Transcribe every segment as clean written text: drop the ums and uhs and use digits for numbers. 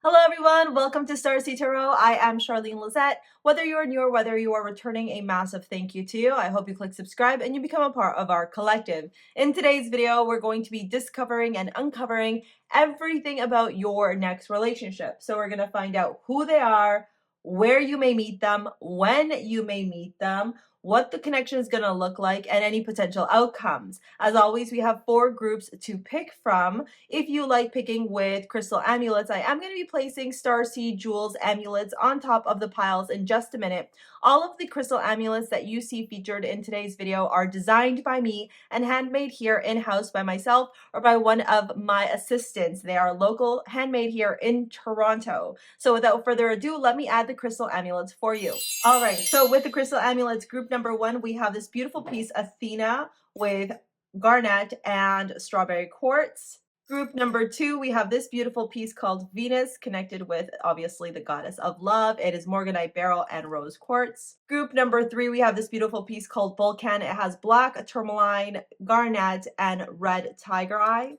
Hello everyone, welcome to StarSea Tarot. I am Charlene Lizette. Whether you are new or whether you are returning, a massive thank you to you. I hope you click subscribe and you become a part of our collective. In today's video, we're going to be discovering and uncovering everything about your next relationship. So we're going to find out who they are, where you may meet them, when you may meet them, what the connection is going to look like, and any potential outcomes. As always, we have 4 groups to pick from. If you like picking with crystal amulets, I am going to be placing StarSea jewels amulets on top of the piles in just a minute. All of the crystal amulets that you see featured in today's video are designed by me and handmade here in-house by myself or by one of my assistants. They are local, handmade here in Toronto. So without further ado, let me add the crystal amulets for you. All right, so with the crystal amulets, group number 1, we have this beautiful piece, Athena, with garnet and strawberry quartz. Group number 2, we have this beautiful piece called Venus, connected with obviously the goddess of love. It is morganite beryl and rose quartz. Group number 3, we have this beautiful piece called Vulcan. It has black tourmaline, garnet, and red tiger eye.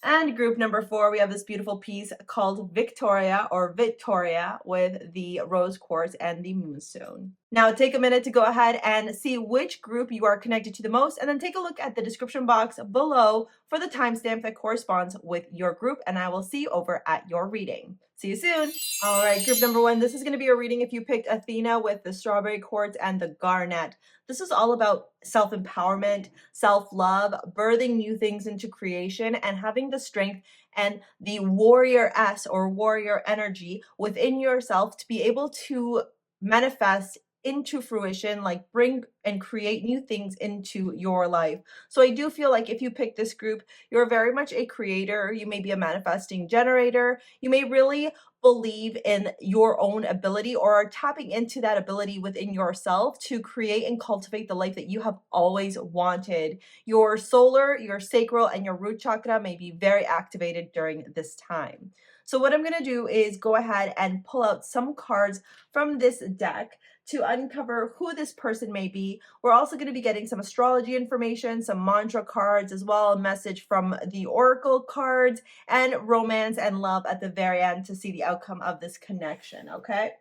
And group number 4, we have this beautiful piece called Victoria or Victoria with the rose quartz and the moonstone. Now take a minute to go ahead and see which group you are connected to the most, and then take a look at the description box below for the timestamp that corresponds with your group, and I will see you over at your reading. See you soon. All right, group number 1, this is going to be a reading if you picked Athena with the strawberry quartz and the garnet. This is all about self-empowerment, self-love, birthing new things into creation, and having the strength and the warrior-ess or warrior energy within yourself to be able to manifest into fruition, like bring and create new things into your life. So I do feel like if you pick this group, you're very much a creator. You may be a manifesting generator. You may really believe in your own ability or are tapping into that ability within yourself to create and cultivate the life that you have always wanted. Your solar, your sacral, and your root chakra may be very activated during this time. So what I'm going to do is go ahead and pull out some cards from this deck to uncover who this person may be. We're also going to be getting some astrology information, some mantra cards, as well a message from the oracle cards, and romance and love at the very end to see the outcome of this connection, okay?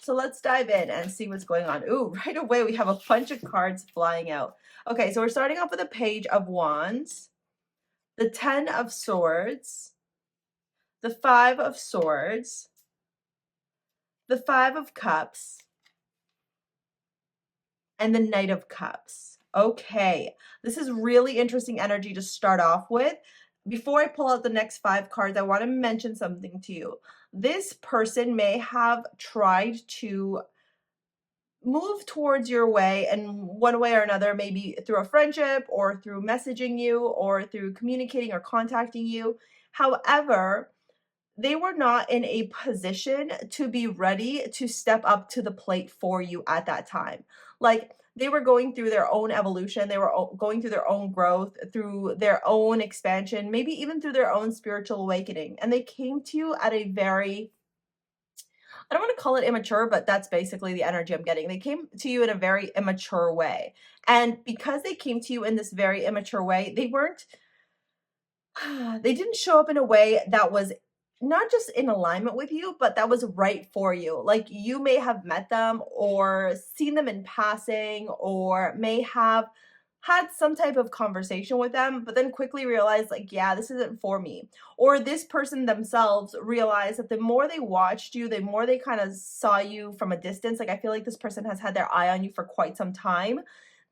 So let's dive in and see what's going on. Ooh, right away we have a bunch of cards flying out. Okay, so we're starting off with a Page of Wands, the 10 of Swords, the 5 of Swords, the 5 of Cups, and the Knight of Cups. Okay, this is really interesting energy to start off with. Before I pull out the next 5 cards, I want to mention something to you. This person may have tried to move towards your way in one way or another, maybe through a friendship or through messaging you or through communicating or contacting you. However, they were not in a position to be ready to step up to the plate for you at that time. Like, they were going through their own evolution, they were going through their own growth, through their own expansion, maybe even through their own spiritual awakening. And they came to you at a very, I don't want to call it immature, but that's basically the energy I'm getting. They came to you in a very immature way. And because they came to you in this very immature way, they didn't show up in a way that was not just in alignment with you, but that was right for you. Like, you may have met them or seen them in passing, or may have had some type of conversation with them, but then quickly realized, like, yeah, this isn't for me. Or this person themselves realized that the more they watched you, the more they kind of saw you from a distance. Like, I feel like this person has had their eye on you for quite some time.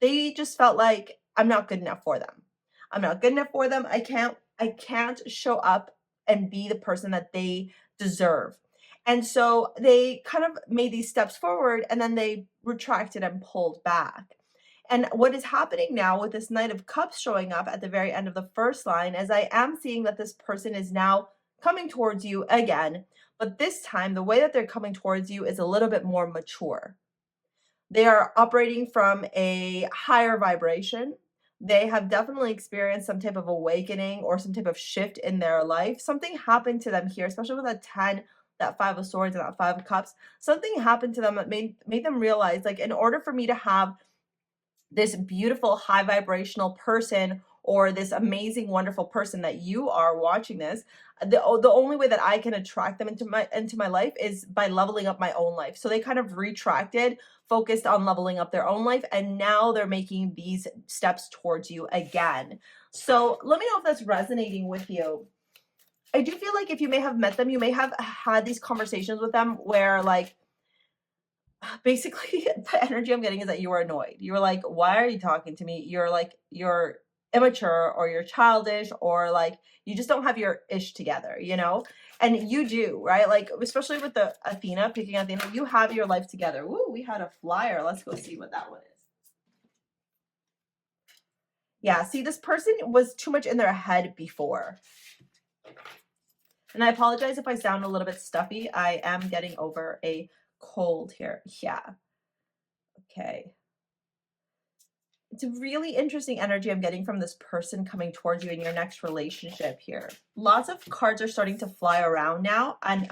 They just felt like, I'm not good enough for them. I'm not good enough for them. I can't show up and be the person that they deserve. And so they kind of made these steps forward, and then they retracted and pulled back. And what is happening now with this Knight of Cups showing up at the very end of the first line is I am seeing that this person is now coming towards you again, but this time the way that they're coming towards you is a little bit more mature. They are operating from a higher vibration. They have definitely experienced some type of awakening or some type of shift in their life. Something happened to them here, especially with that 10, that 5 of Swords, and that 5 of Cups. Something happened to them that made them realize, like, in order for me to have this beautiful high vibrational person or this amazing, wonderful person that you are watching this, the only way that I can attract them into my life is by leveling up my own life. So they kind of retracted, focused on leveling up their own life, and now they're making these steps towards you again. So let me know if that's resonating with you. I do feel like if you may have met them, you may have had these conversations with them where, like, basically the energy I'm getting is that you were annoyed. You were like, why are you talking to me? You're like, you're immature, or you're childish, or like you just don't have your ish together, you know? And you do, right? Like, especially with the Athena, picking Athena, you have your life together. Woo, we had a flyer. Let's go see what that one is. Yeah, see, this person was too much in their head before. And I apologize if I sound a little bit stuffy. I am getting over a cold here. Yeah. Okay. It's a really interesting energy I'm getting from this person coming towards you in your next relationship here. Lots of cards are starting to fly around now. And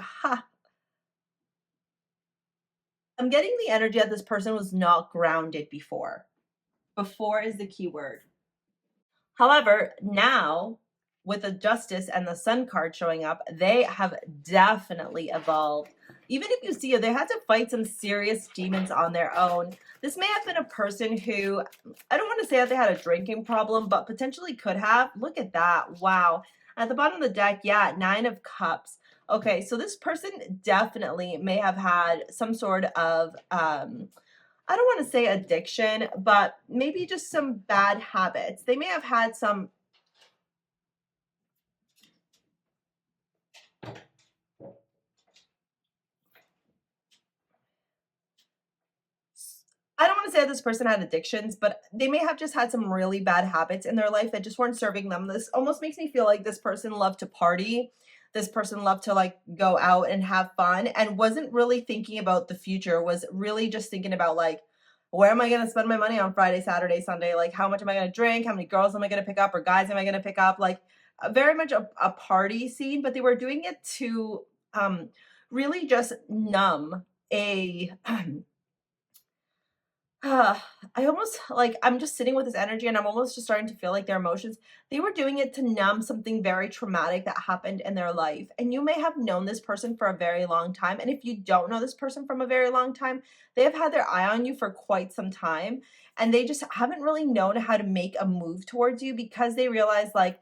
I'm getting the energy that this person was not grounded before. Before is the key word. However, now with the Justice and the Sun card showing up, they have definitely evolved. Even if you see it, they had to fight some serious demons on their own. This may have been a person who, I don't want to say that they had a drinking problem, but potentially could have. Look at that. Wow. At the bottom of the deck, yeah, 9 of Cups. Okay, so this person definitely may have had some sort of, I don't want to say addiction, but maybe just some bad habits. They may have had some, I don't want to say that this person had addictions, but they may have just had some really bad habits in their life that just weren't serving them. This almost makes me feel like this person loved to party. This person loved to like go out and have fun and wasn't really thinking about the future, was really just thinking about like, where am I going to spend my money on Friday, Saturday, Sunday? Like, how much am I going to drink? How many girls am I going to pick up, or guys am I going to pick up? Like, very much a party scene, but they were doing it to really just numb a I almost like, I'm just sitting with this energy and I'm almost just starting to feel like their emotions. They were doing it to numb something very traumatic that happened in their life. And you may have known this person for a very long time. And if you don't know this person from a very long time, they have had their eye on you for quite some time. And they just haven't really known how to make a move towards you because they realize, like,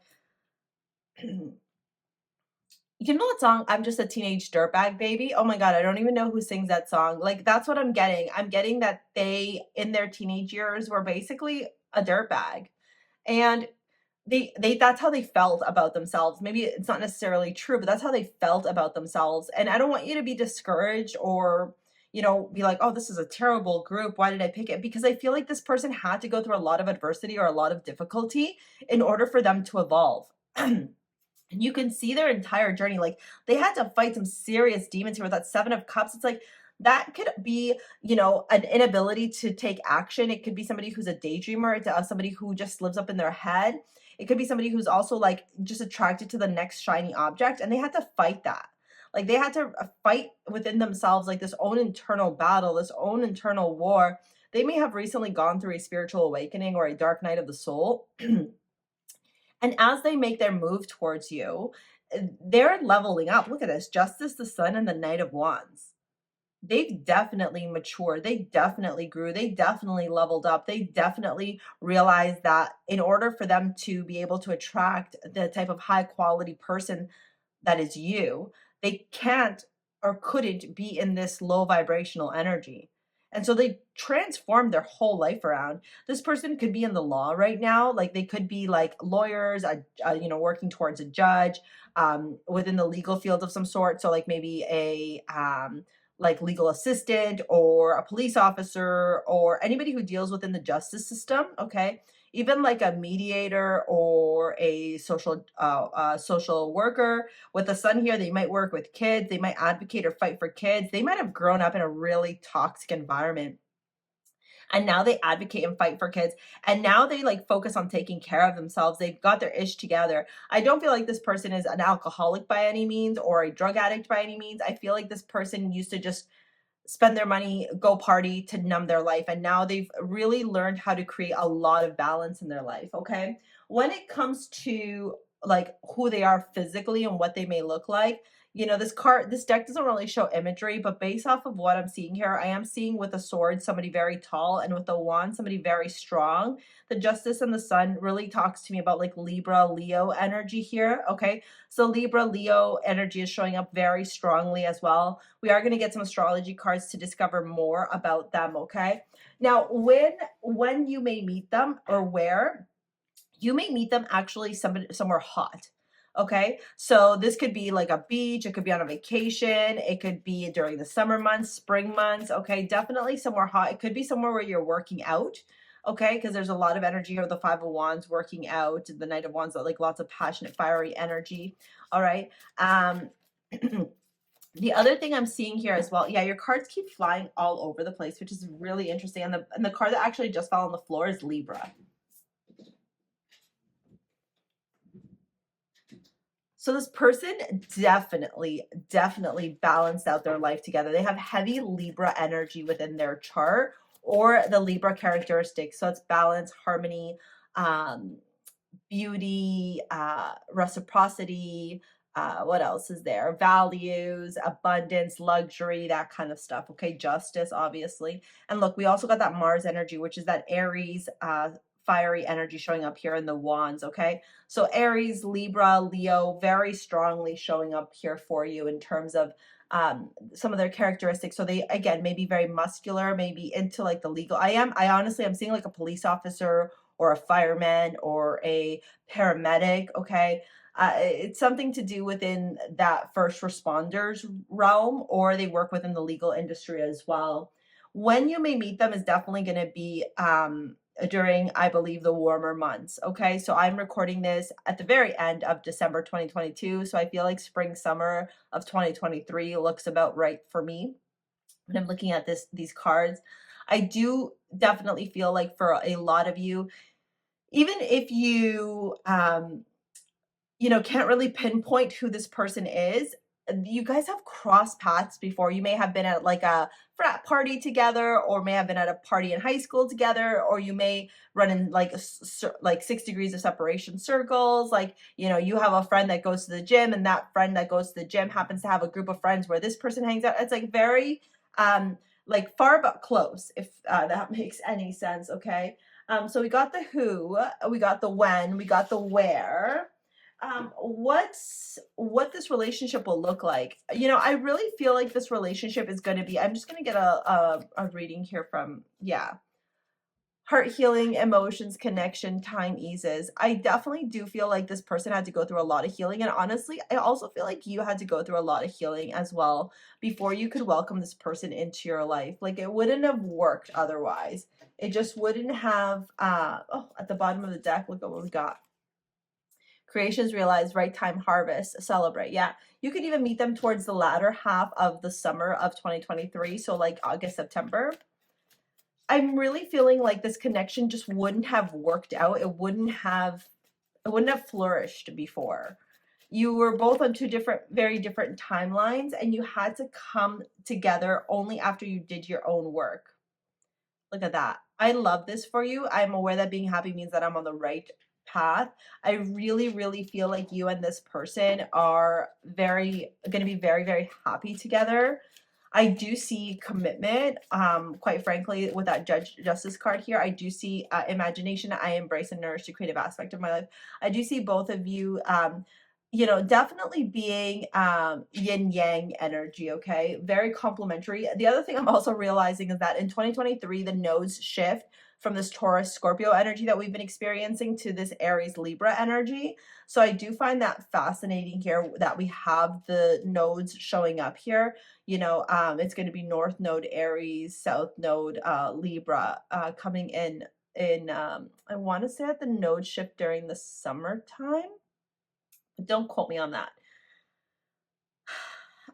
you know that song, I'm Just a Teenage Dirtbag Baby? Oh my God, I don't even know who sings that song. Like, that's what I'm getting. I'm getting that they, in their teenage years, were basically a dirtbag. And they that's how they felt about themselves. Maybe it's not necessarily true, but that's how they felt about themselves. And I don't want you to be discouraged or, you know, be like, oh, this is a terrible group. Why did I pick it? Because I feel like this person had to go through a lot of adversity or a lot of difficulty in order for them to evolve. And you can see their entire journey. Like, they had to fight some serious demons here with that 7 of Cups. It's like, that could be, you know, an inability to take action. It could be somebody who's a daydreamer. It's somebody who just lives up in their head. It could be somebody who's also like just attracted to the next shiny object. And they had to fight that. Like, they had to fight within themselves, like this own internal battle, this own internal war. They may have recently gone through a spiritual awakening or a dark night of the soul. And as they make their move towards you, they're leveling up. Look at this, Justice, the Sun, and the Knight of Wands. They've definitely matured. They definitely grew. They definitely leveled up. They definitely realized that in order for them to be able to attract the type of high quality person that is you, they can't or couldn't be in this low vibrational energy. And so they transformed their whole life around. This person could be in the law right now. Like, they could be like lawyers, you know, working towards a judge, within the legal field of some sort. So like maybe a, like legal assistant or a police officer or anybody who deals within the justice system. Okay. Even like a mediator or a social worker. With the Sun here, they might work with kids. They might advocate or fight for kids. They might have grown up in a really toxic environment. And now they advocate and fight for kids. And now they like focus on taking care of themselves. They've got their ish together. I don't feel like this person is an alcoholic by any means or a drug addict by any means. I feel like this person used to just spend their money, go party to numb their life. And now they've really learned how to create a lot of balance in their life. Okay. When it comes to like who they are physically and what they may look like, you know, this deck doesn't really show imagery, but based off of what I'm seeing here, I am seeing with a sword somebody very tall, and with a wand somebody very strong. The Justice and the Sun really talks to me about like Libra, Leo energy here. Okay, so Libra, Leo energy is showing up very strongly as well. We are going to get some astrology cards to discover more about them. Okay, now when you may meet them or where you may meet them actually somewhere hot. Okay, so this could be like a beach, it could be on a vacation, it could be during the summer months, spring months. Okay, definitely somewhere hot. It could be somewhere where you're working out. Okay, because there's a lot of energy here, the Five of Wands, working out, the Knight of Wands, like lots of passionate, fiery energy. All right. The other thing I'm seeing here as well, yeah, your cards keep flying all over the place, which is really interesting. And the card that actually just fell on the floor is Libra. So this person definitely balanced out their life together. They have heavy Libra energy within their chart or the Libra characteristics. So it's balance, harmony, beauty, reciprocity, what else is there? Values, abundance, luxury, that kind of stuff. Okay, justice, obviously. And look, we also got that Mars energy, which is that Aries, fiery energy showing up here in the wands. Okay, so Aries, Libra, Leo, very strongly showing up here for you in terms of some of their characteristics. So they, again, maybe very muscular, maybe into like the legal. I honestly, I'm seeing like a police officer or a fireman or a paramedic. Okay, it's something to do within that first responders realm, or they work within the legal industry as well. When you may meet them is definitely going to be during, I believe, the warmer months. Okay, so I'm recording this at the very end of December 2022, so I feel like spring summer of 2023 looks about right for me when I'm looking at these cards. I do definitely feel like for a lot of you, even if you you know, can't really pinpoint who this person is, you guys have crossed paths before. You may have been at like a frat party together, or may have been at a party in high school together, or you may run in like like 6 degrees of separation circles. Like, you know, you have a friend that goes to the gym, and that friend that goes to the gym happens to have a group of friends where this person hangs out. It's like very like far but close, if that makes any sense. Okay, so we got the who, we got the when, we got the where. What this relationship will look like. You know, I really feel like this relationship is going to be, I'm just going to get a reading here from, yeah, heart healing, emotions, connection, time eases. I definitely do feel like this person had to go through a lot of healing, and honestly, I also feel like you had to go through a lot of healing as well before you could welcome this person into your life. Like, it wouldn't have worked otherwise. It just wouldn't have. Oh, at the bottom of the deck, look at what we got. Creations realize, right time, harvest, celebrate. Yeah, you could even meet them towards the latter half of the summer of 2023. So like August, September. I'm really feeling like this connection just wouldn't have worked out. It wouldn't have flourished before. You were both on two very different timelines, and you had to come together only after you did your own work. Look at that. I love this for you. I'm aware that being happy means that I'm on the right path. I really feel like you and this person are going to be very happy together. I do see commitment. Quite frankly, with that Justice card here, I do see imagination. I embrace and nourish the creative aspect of my life. I do see both of you you know, definitely being yin yang energy. Okay, very complementary. The other thing I'm also realizing is that in 2023 the nodes shift from this Taurus Scorpio energy that we've been experiencing to this Aries Libra energy. So I do find that fascinating here that we have the nodes showing up here. You know, it's going to be North Node Aries, South Node Libra coming in I want to say at the node shift during the summertime. Don't quote me on that.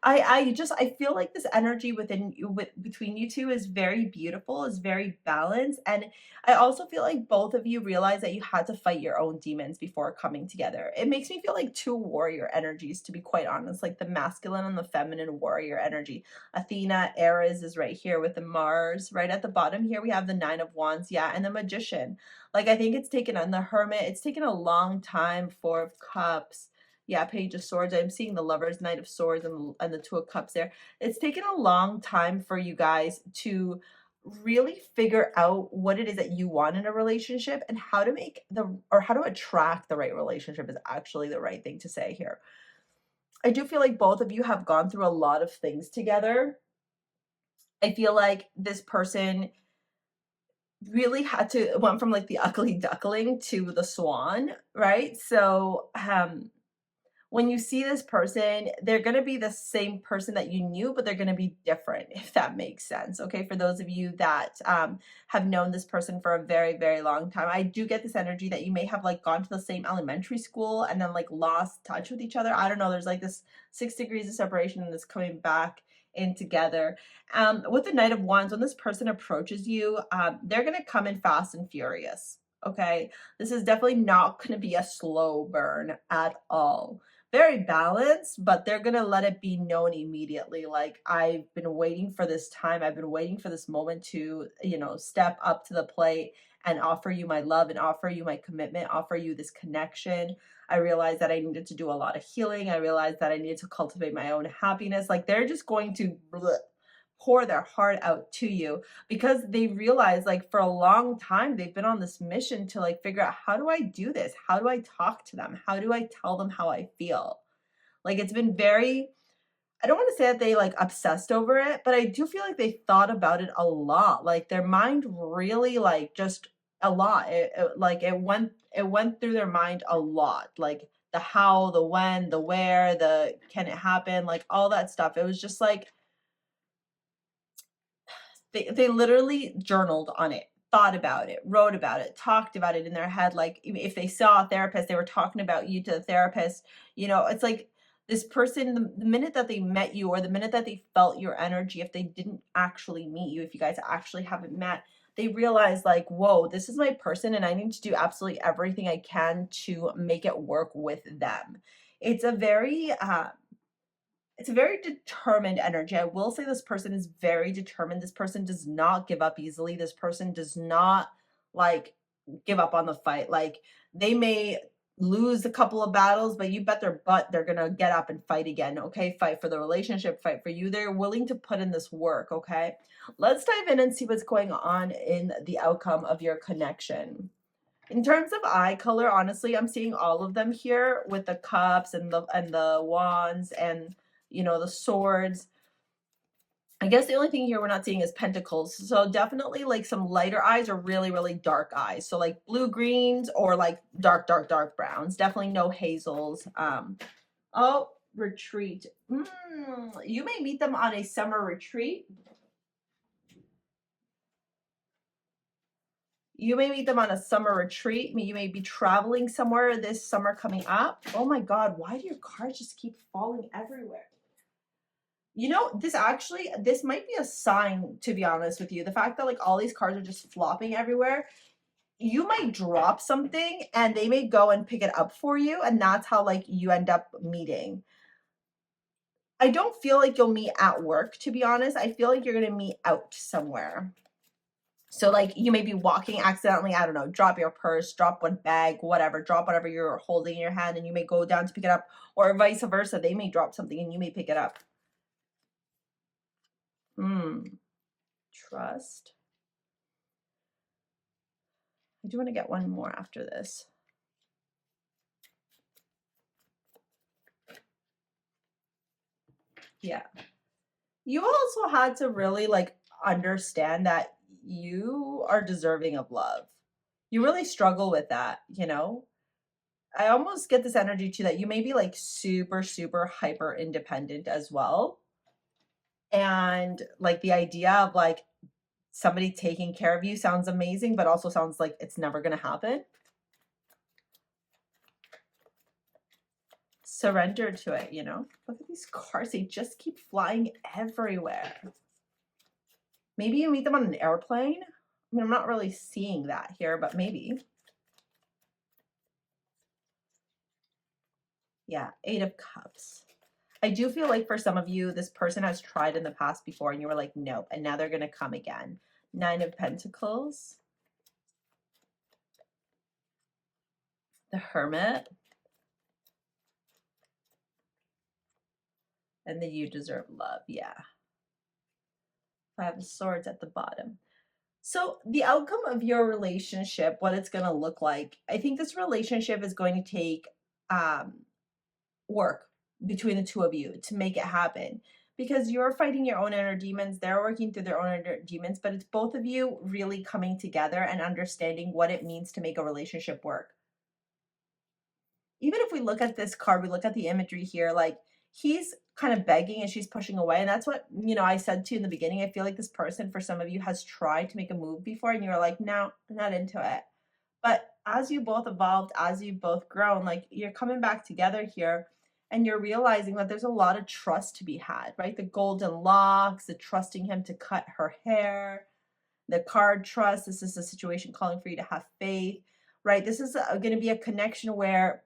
I feel like this energy between you two is very beautiful, is very balanced, and I also feel like both of you realize that you had to fight your own demons before coming together. It makes me feel like two warrior energies, to be quite honest, like the masculine and the feminine warrior energy. Athena, Ares is right here with the Mars. Right at the bottom here we have the Nine of Wands, yeah, and the Magician. Like I think it's taken, and the Hermit, it's taken a long time. Four of Cups. Yeah, Page of Swords. I'm seeing the Lovers, Knight of Swords, and the Two of Cups there. It's taken a long time for you guys to really figure out what it is that you want in a relationship, and how to make how to attract the right relationship is actually the right thing to say here. I do feel like both of you have gone through a lot of things together. I feel like this person really had to went from like the ugly duckling to the swan, right? So when you see this person, they're going to be the same person that you knew, but they're going to be different, if that makes sense. Okay, for those of you that have known this person for a very, very long time, I do get this energy that you may have like gone to the same elementary school and then like lost touch with each other. I don't know, there's like this 6 degrees of separation and this coming back in together. With the Knight of Wands, when this person approaches you, they're going to come in fast and furious. Okay, this is definitely not going to be a slow burn at all. Very balanced, but they're gonna let it be known immediately. Like, I've been waiting for this time. I've been waiting for this moment to, you know, step up to the plate and offer you my love and offer you my commitment, offer you this connection. I realized that I needed to do a lot of healing. I realized that I needed to cultivate my own happiness. Like, they're just going to pour their heart out to you, because they realize, like, for a long time they've been on this mission to like figure out, how do I do this? How do I talk to them? How do I tell them how I feel? Like, it's been very, I don't want to say that they like obsessed over it, but I do feel like they thought about it a lot. Like, their mind really, like, just a lot. It went through their mind a lot. Like the how, the when, the where, the can it happen, like all that stuff. It was just like they literally journaled on it, thought about it, wrote about it, talked about it in their head. Like, if they saw a therapist, they were talking about you to the therapist. You know, it's like this person, the minute that they met you, or the minute that they felt your energy, if they didn't actually meet you, if you guys actually haven't met, they realize, like, whoa, this is my person and I need to do absolutely everything I can to make it work with them. It's a very it's a very determined energy. I will say this person is very determined. This person does not give up easily. This person does not like give up on the fight. Like, they may lose a couple of battles, but you bet their butt they're going to get up and fight again. Okay. Fight for the relationship, fight for you. They're willing to put in this work. Okay. Let's dive in and see what's going on in the outcome of your connection. In terms of eye color, honestly, I'm seeing all of them here with the cups and the wands and, you know, the swords. I guess the only thing here we're not seeing is pentacles. So definitely like some lighter eyes or really, really dark eyes. So like blue greens or like dark, dark, dark browns. Definitely no hazels. Oh, retreat. You may meet them on a summer retreat. You may meet them on a summer retreat. You may be traveling somewhere this summer coming up. Oh my God, why do your cards just keep falling everywhere? You know, this might be a sign, to be honest with you. The fact that like all these cards are just flopping everywhere, you might drop something and they may go and pick it up for you, and that's how like you end up meeting. I don't feel like you'll meet at work, to be honest. I feel like you're going to meet out somewhere. So like you may be walking accidentally, I don't know, drop your purse, drop one bag, whatever, drop whatever you're holding in your hand, and you may go down to pick it up, or vice versa. They may drop something and you may pick it up. Trust. I do want to get one more after this. Yeah. You also had to really like understand that you are deserving of love. You really struggle with that, you know? I almost get this energy too that you may be like super, super hyper independent as well. And like the idea of like somebody taking care of you sounds amazing, but also sounds like it's never going to happen. surrender to it, you know? Look at these cards. They just keep flying everywhere. Maybe you meet them on an airplane. I mean, I'm not really seeing that here, but maybe. Yeah, 8 of Cups. I do feel like for some of you, this person has tried in the past before and you were like, nope, and now they're going to come again. 9 of Pentacles. The Hermit. And the You Deserve Love. Yeah. 5 of Swords at the bottom. So the outcome of your relationship, what it's going to look like, I think this relationship is going to take work between the two of you to make it happen, because you're fighting your own inner demons, they're working through their own inner demons, but it's both of you really coming together and understanding what it means to make a relationship work. Even if we look at this card, we look at the imagery here, like he's kind of begging and she's pushing away. And that's what, you know, I said to you in the beginning. I feel like this person, for some of you, has tried to make a move before and you're like, no, I'm not into it. But as you both evolved, as you both grown, like you're coming back together here and you're realizing that there's a lot of trust to be had, right? The golden locks, the trusting him to cut her hair, the card trust. This is a situation calling for you to have faith, right? This is going to be a connection where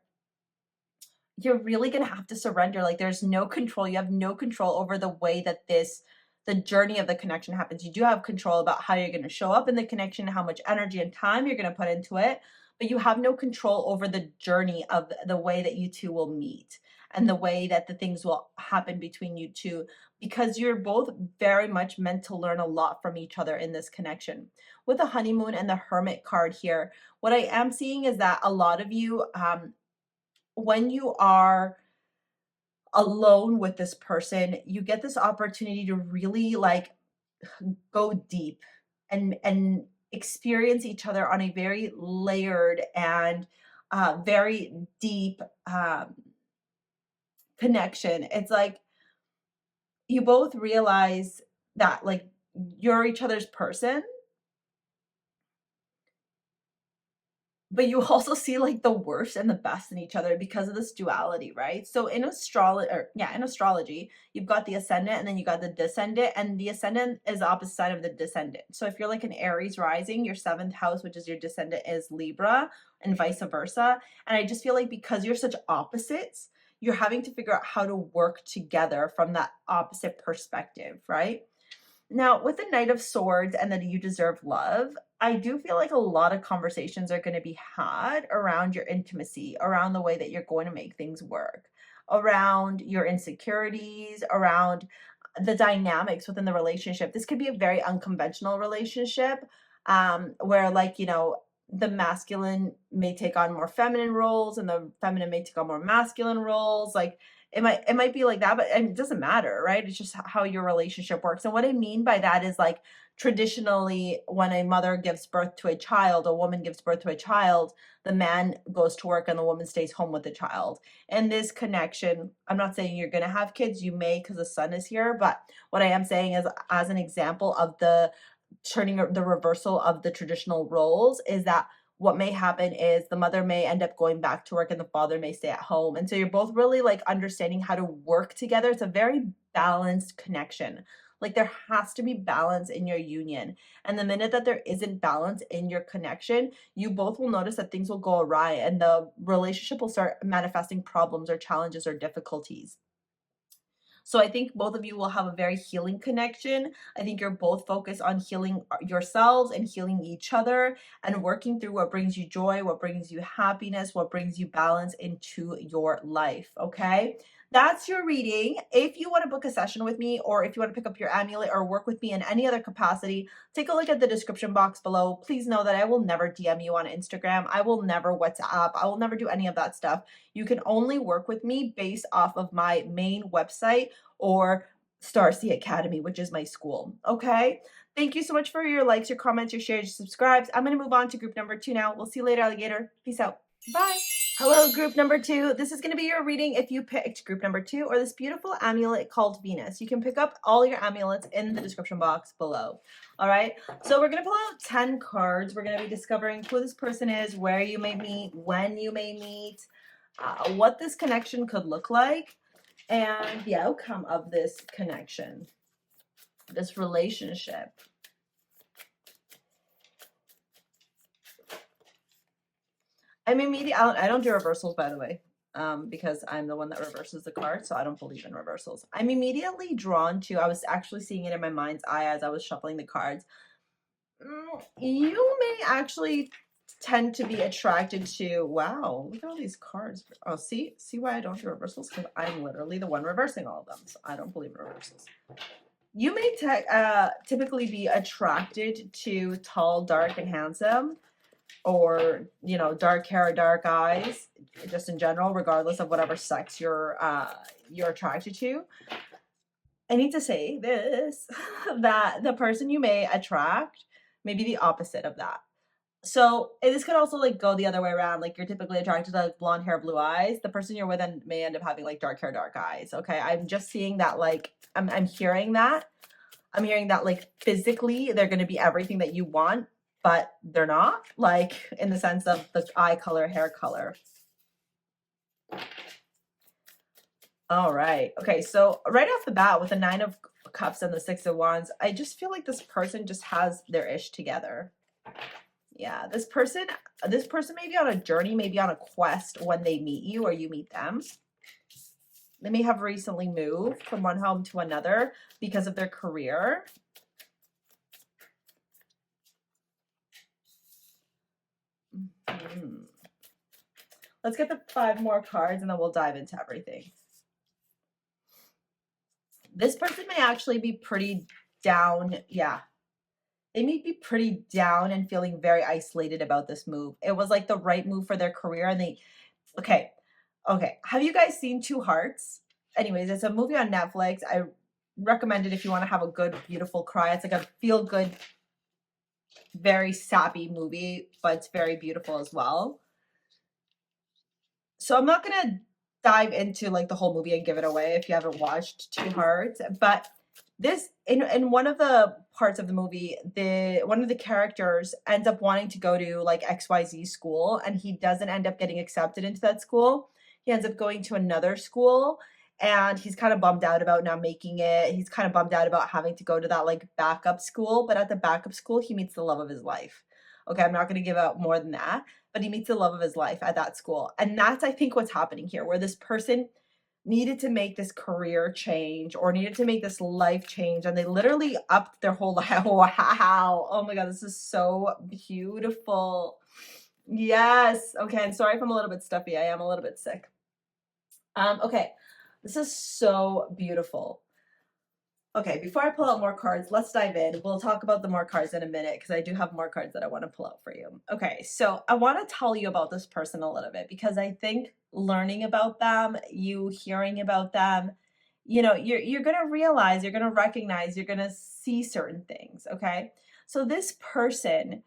you're really going to have to surrender. Like there's no control. You have no control over the way that the journey of the connection happens. You do have control about how you're going to show up in the connection, how much energy and time you're going to put into it, but you have no control over the journey of the way that you two will meet and the way that the things will happen between you two, because you're both very much meant to learn a lot from each other in this connection. With the Honeymoon and the Hermit card here, what I am seeing is that a lot of you, when you are alone with this person, you get this opportunity to really like go deep and experience each other on a very layered and very deep connection. It's like you both realize that like you're each other's person, but you also see like the worst and the best in each other because of this duality, right? So in astrology, you've got the ascendant and then you got the descendant, and the ascendant is the opposite side of the descendant. So if you're like an Aries rising, your 7th house, which is your descendant, is Libra, and vice versa. And I just feel like because you're such opposites, you're having to figure out how to work together from that opposite perspective, right? Now, with the Knight of Swords and the You Deserve Love, I do feel like a lot of conversations are going to be had around your intimacy, around the way that you're going to make things work, around your insecurities, around the dynamics within the relationship. This could be a very unconventional relationship where, like, you know, the masculine may take on more feminine roles and the feminine may take on more masculine roles. Like, it might be like that, but it doesn't matter, right? It's just how your relationship works. And what I mean by that is, like, traditionally, when a mother gives birth to a child, a woman gives birth to a child, the man goes to work and the woman stays home with the child. And this connection, I'm not saying you're going to have kids, you may because the sun is here, but what I am saying is, as an example of the reversal of the traditional roles, is that what may happen is the mother may end up going back to work and the father may stay at home. And so you're both really like understanding how to work together. It's a very balanced connection. Like there has to be balance in your union. And the minute that there isn't balance in your connection, you both will notice that things will go awry and the relationship will start manifesting problems or challenges or difficulties. So I think both of you will have a very healing connection. I think you're both focused on healing yourselves and healing each other and working through what brings you joy, what brings you happiness, what brings you balance into your life, okay? That's your reading. If you want to book a session with me, or if you want to pick up your amulet or work with me in any other capacity, take a look at the description box below. Please know that I will never DM you on Instagram. I will never WhatsApp. I will never do any of that stuff. You can only work with me based off of my main website or StarSea Academy, which is my school. Okay. Thank you so much for your likes, your comments, your shares, your subscribes. I'm going to move on to group number 2 now. We'll see you later, alligator. Peace out. Bye. Hello, group number 2. This is going to be your reading if you picked group number 2 or this beautiful amulet called Venus. You can pick up all your amulets in the description box below. All right. So we're going to pull out 10 cards. We're going to be discovering who this person is, where you may meet, when you may meet, what this connection could look like, and the outcome of this connection, this relationship. I don't do reversals, by the way, because I'm the one that reverses the card, so I don't believe in reversals. I'm immediately drawn to, I was actually seeing it in my mind's eye as I was shuffling the cards. You may actually tend to be attracted to, wow, look at all these cards. Oh, see why I don't do reversals? Because I'm literally the one reversing all of them, so I don't believe in reversals. You may typically be attracted to tall, dark, and handsome, or, you know, dark hair, dark eyes, just in general, regardless of whatever sex you're attracted to. I need to say this, that the person you may attract may be the opposite of that. So this could also like go the other way around. Like, you're typically attracted to like blonde hair, blue eyes. The person you're with may end up having like dark hair, dark eyes. Okay, I'm just seeing that. Like, I'm hearing that. I'm hearing that like physically they're going to be everything that you want, but they're not. Like, in the sense of the eye color, hair color. All right. Okay, so right off the bat with the 9 of Cups and the 6 of Wands, I just feel like this person just has their ish together. Yeah, this person may be on a journey, maybe on a quest when they meet you or you meet them. They may have recently moved from one home to another because of their career. Let's get the 5 more cards and then we'll dive into everything. This person may actually be pretty down. Yeah. They may be pretty down and feeling very isolated about this move. It was like the right move for their career. And okay. Have you guys seen Two Hearts? Anyways, it's a movie on Netflix. I recommend it if you want to have a good, beautiful cry. It's like a feel-good, very sappy movie, but it's very beautiful as well. So I'm not going to dive into like the whole movie and give it away if you haven't watched Two Hearts, but this in one of the parts of the movie, one of the characters ends up wanting to go to like XYZ school, and he doesn't end up getting accepted into that school. He ends up going to another school, and he's kind of bummed out about not making it. He's kind of bummed out about having to go to that like backup school, but at the backup school he meets the love of his life. Okay, I'm not going to give out more than that, but he meets the love of his life at that school. And that's, I think, what's happening here, where this person needed to make this career change or needed to make this life change, and they literally upped their whole life. Wow. Oh my God, this is so beautiful. Yes. Okay, I'm sorry if I'm a little bit stuffy. I am a little bit sick. Okay, this is so beautiful. Okay, before I pull out more cards, let's dive in. We'll talk about the more cards in a minute because I do have more cards that I want to pull out for you. Okay, so I want to tell you about this person a little bit because I think learning about them, you hearing about them, you know, you're going to realize, you're going to recognize, you're going to see certain things, okay? So this person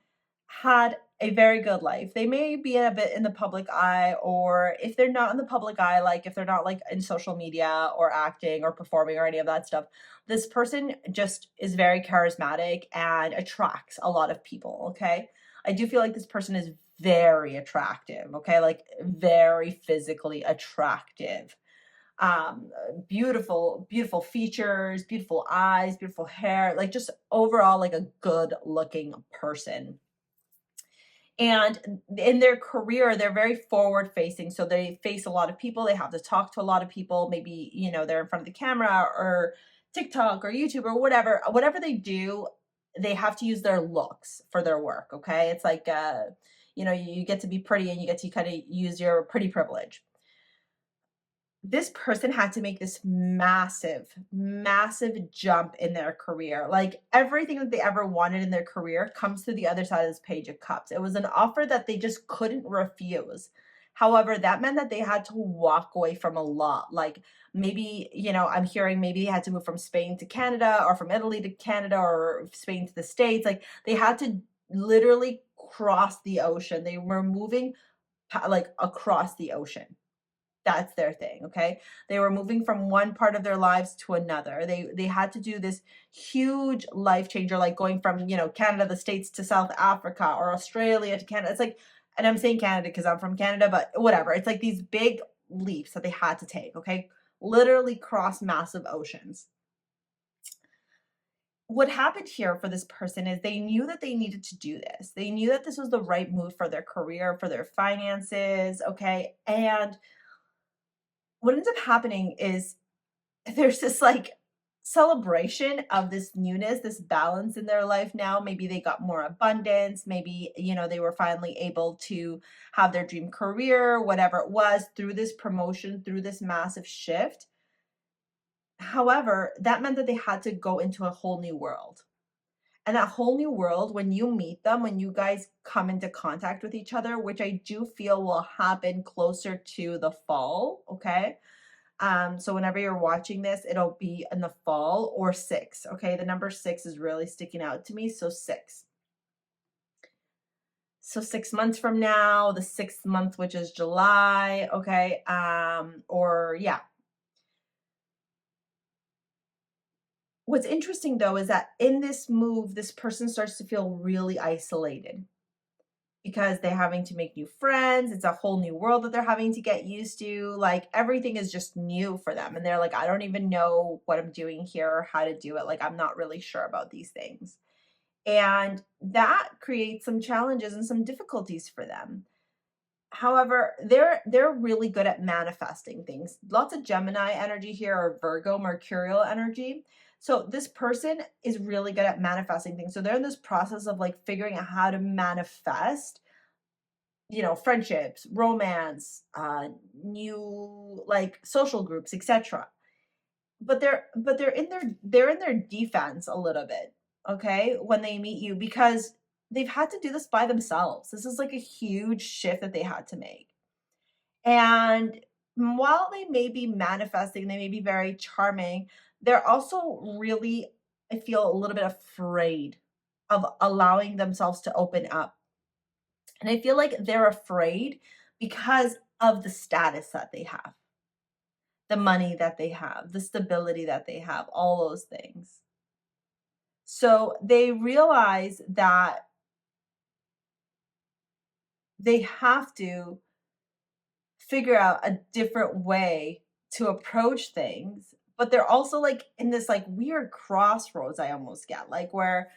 had a very good life. They may be a bit in the public eye, or if they're not in the public eye, like if they're not like in social media or acting or performing or any of that stuff, this person just is very charismatic and attracts a lot of people, okay? I do feel like this person is very attractive, okay? Like very physically attractive. Beautiful features, beautiful eyes, beautiful hair, like just overall like a good looking person. And in their career, they're very forward facing. So they face a lot of people. They have to talk to a lot of people. Maybe, you know, they're in front of the camera or TikTok or YouTube or whatever they do, they have to use their looks for their work. Okay. It's like, you know, you get to be pretty and you get to kind of use your pretty privilege. This person had to make this massive jump in their career. Like everything that they ever wanted in their career comes to the other side of this Page of Cups. It was an offer that they just couldn't refuse. However, that meant that they had to walk away from a lot. Like maybe, you know, I'm hearing maybe they had to move from Spain to Canada or from Italy to Canada or Spain to the States. Like they had to literally cross the ocean. They were moving like across the ocean. That's their thing, okay? They were moving from one part of their lives to another. They had to do this huge life changer, like going from, you know, Canada, the States to South Africa or Australia to Canada. It's like And I'm saying Canada because I'm from Canada, but whatever. It's like these big leaps that they had to take, okay? Literally cross massive oceans. What happened here for this person is they knew that they needed to do this. They knew that this was the right move for their career, for their finances, okay? And what ends up happening is there's this like celebration of this newness, this balance in their life now. Maybe they got more abundance. Maybe, you know, they were finally able to have their dream career, whatever it was, through this promotion, through this massive shift. However, that meant that they had to go into a whole new world. And that whole new world, when you meet them, when you guys come into contact with each other, which I do feel will happen closer to the fall, okay? So whenever you're watching this, it'll be in the fall or 6, okay? The number 6 is really sticking out to me, so 6. So 6 months from now, the 6th month, which is July, okay? Or yeah. What's interesting though is that in this move, this person starts to feel really isolated because they're having to make new friends. It's a whole new world that they're having to get used to. Like everything is just new for them. And they're like, I don't even know what I'm doing here or how to do it. Like, I'm not really sure about these things. And that creates some challenges and some difficulties for them. However, they're really good at manifesting things. Lots of Gemini energy here, or Virgo, Mercurial energy. So this person is really good at manifesting things. So they're in this process of like figuring out how to manifest, you know, friendships, romance, new like social groups, etc. But they're in their defense a little bit, okay, when they meet you, because they've had to do this by themselves. This is like a huge shift that they had to make. And while they may be manifesting, they may be very charming, they're also really, I feel, a little bit afraid of allowing themselves to open up. And I feel like they're afraid because of the status that they have, the money that they have, the stability that they have, all those things. So they realize that they have to figure out a different way to approach things, but they're also like in this like weird crossroads, I almost get, like where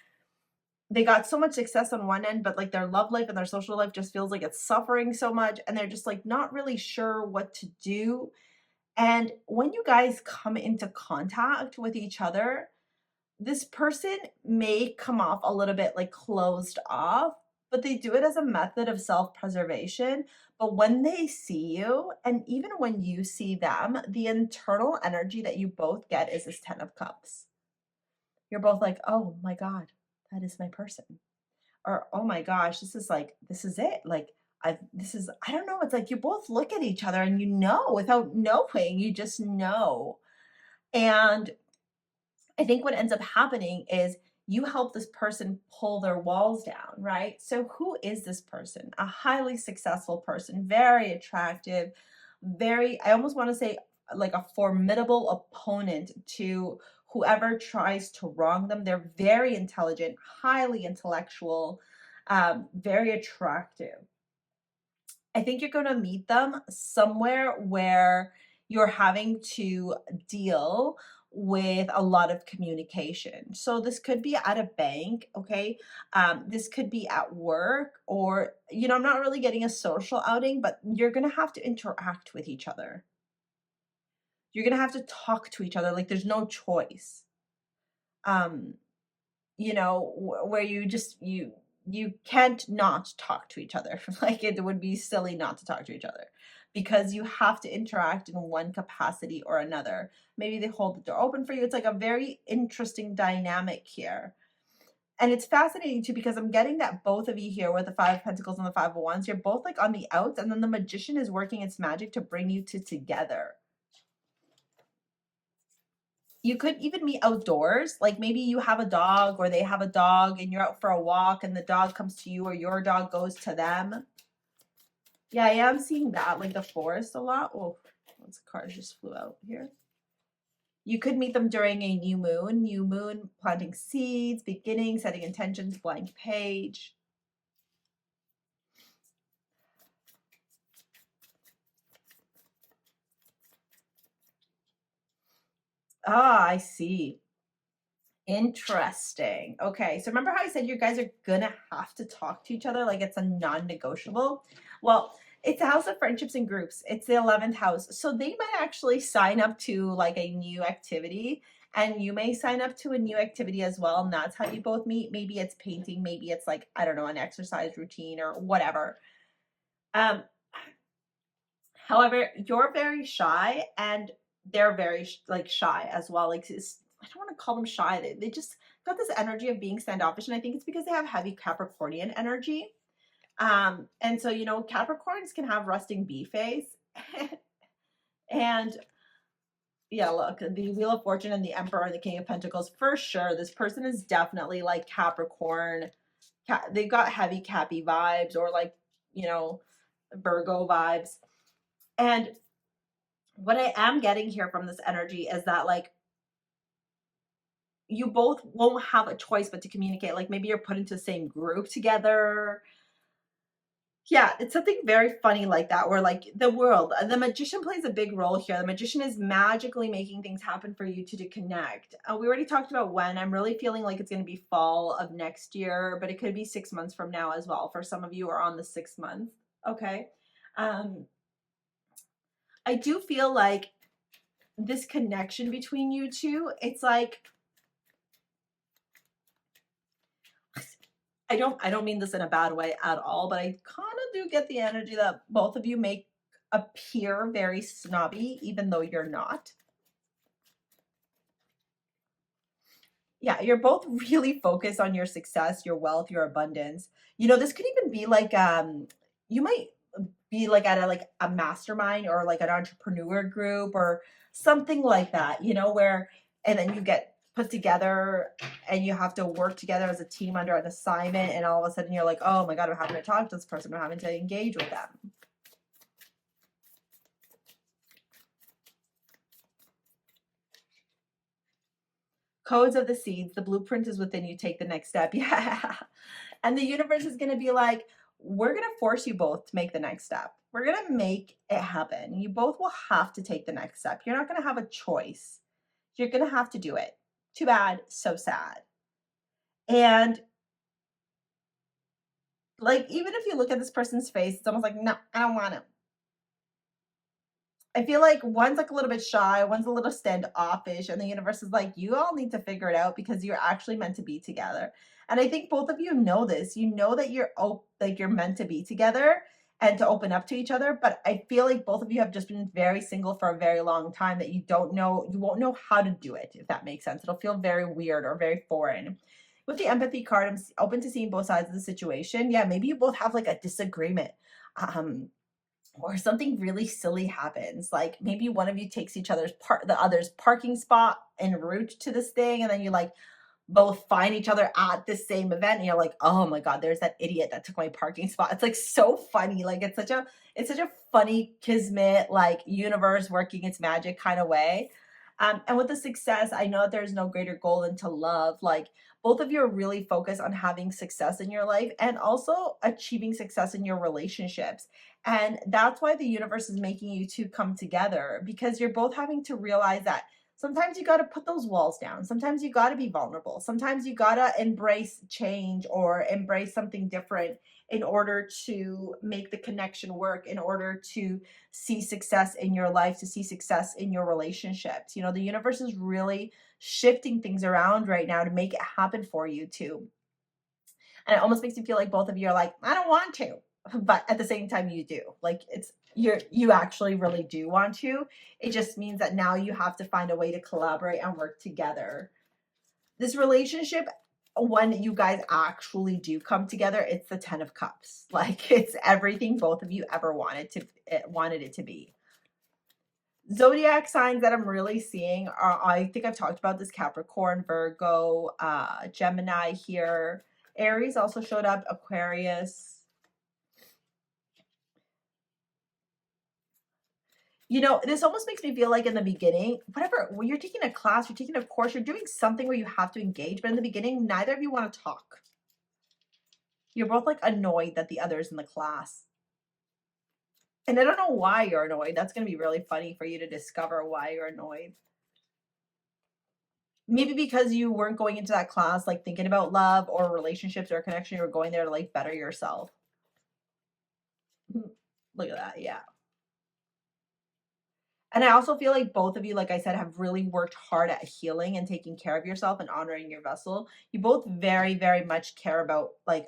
they got so much success on one end, but like their love life and their social life just feels like it's suffering so much, and they're just like not really sure what to do. And when you guys come into contact with each other, this person may come off a little bit like closed off, but they do it as a method of self-preservation. But when they see you, and even when you see them, the internal energy that you both get is this 10 of Cups. You're both like, oh my God, that is my person. Or, oh my gosh, this is it. Like, I don't know. It's like you both look at each other and you know without knowing, you just know. And I think what ends up happening is you help this person pull their walls down, right? So who is this person? A highly successful person, very attractive, very, I almost want to say like a formidable opponent to whoever tries to wrong them. They're very intelligent, highly intellectual, very attractive. I think you're going to meet them somewhere where you're having to deal with a lot of communication. So this could be at a bank, okay? This could be at work, or, you know, I'm not really getting a social outing, but you're going to have to interact with each other. You're going to have to talk to each other. Like there's no choice. You know, where you can't not talk to each other. Like it would be silly not to talk to each other, because you have to interact in one capacity or another. Maybe they hold the door open for you. It's like a very interesting dynamic here. And it's fascinating too, because I'm getting that both of you here with the 5 of Pentacles and the 5 of Wands, you're both like on the outs, and then the Magician is working its magic to bring you two together. You could even meet outdoors. Like maybe you have a dog or they have a dog and you're out for a walk and the dog comes to you or your dog goes to them. Yeah, I am seeing that, like the forest a lot. Oh, this card just flew out here. You could meet them during a new moon, planting seeds, beginning, setting intentions, blank page. Ah, I see. Interesting. Okay. So remember how I said you guys are gonna have to talk to each other like it's a non-negotiable? Well, it's a house of friendships and groups. It's the 11th house. So they might actually sign up to like a new activity, and you may sign up to a new activity as well. And that's how you both meet. Maybe it's painting, maybe it's like, I don't know, an exercise routine or whatever. Um, However, you're very shy and they're very like shy as well. Like I don't want to call them shy. They just got this energy of being standoffish, and I think it's because they have heavy Capricornian energy. And so Capricorns can have resting bee face, and yeah, look, the Wheel of Fortune and the Emperor and the King of Pentacles for sure. This person is definitely like Capricorn. They've got heavy Cappy vibes or like Virgo vibes, and what I am getting here from this energy is that like you both won't have a choice but to communicate. Like maybe you're put into the same group together. Yeah, it's something very funny like that, where like the magician plays a big role here. The magician is magically making things happen for you to connect. We already talked about when. I'm really feeling like it's going to be fall of next year, but it could be 6 months from now as well. For some of you are on the 6th month. Okay. Um, I do feel like this connection between you two, it's like, I don't mean this in a bad way at all, but I kind of do get the energy that both of you make appear very snobby, even though you're not. Yeah, you're both really focused on your success, your wealth, your abundance. This could even be like you might be like at a mastermind or like an entrepreneur group or something like that, where and then you get put together and you have to work together as a team under an assignment, and all of a sudden you're like, oh my God, I'm having to talk to this person, I'm having to engage with them. Codes of the seeds, the blueprint is within you, take the next step. Yeah. And the universe is going to be like, we're going to force you both to make the next step. We're going to make it happen. You both will have to take the next step. You're not going to have a choice. You're going to have to do it. Too bad, so sad. And like, even if you look at this person's face, it's almost like, no, I don't want him. I feel like one's like a little bit shy, one's a little standoffish, and the universe is like, you all need to figure it out because you're actually meant to be together. And I think both of you know this. You know that you're meant to be together and to open up to each other. But I feel like both of you have just been very single for a very long time, that you won't know how to do it, if that makes sense. It'll feel very weird or very foreign. With the empathy card, I'm open to seeing both sides of the situation. Yeah, maybe you both have like a disagreement. Or something really silly happens, like maybe one of you takes the other's parking spot en route to this thing, and then you like both find each other at the same event, and you're like, oh my God, there's that idiot that took my parking spot. It's like so funny. Like it's such a funny kismet, like universe working its magic kind of way. And with the success, I know that there's no greater goal than to love. Like both of you are really focused on having success in your life and also achieving success in your relationships. And that's why the universe is making you two come together, because you're both having to realize that sometimes you got to put those walls down. Sometimes you got to be vulnerable. Sometimes you got to embrace change or embrace something different in order to make the connection work, in order to see success in your life, to see success in your relationships. The universe is really shifting things around right now to make it happen for you too. And it almost makes you feel like both of you are like, I don't want to, but at the same time you do. Like you actually really do want to. It just means that now you have to find a way to collaborate and work together. This relationship, when you guys actually do come together, it's the 10 of Cups. Like it's everything both of you ever wanted it to be. Zodiac signs that I'm really seeing are, I think I've talked about this, Capricorn, Virgo, Gemini here. Aries also showed up, Aquarius. This almost makes me feel like in the beginning, whatever, when you're taking a class, you're taking a course, you're doing something where you have to engage, but in the beginning, neither of you want to talk. You're both like annoyed that the other's in the class. And I don't know why you're annoyed. That's going to be really funny for you to discover why you're annoyed. maybe because you weren't going into that class like thinking about love or relationships or connection, you were going there to like better yourself. Look at that. Yeah. And I also feel like both of you, like I said, have really worked hard at healing and taking care of yourself and honoring your vessel. You both very, very much care about like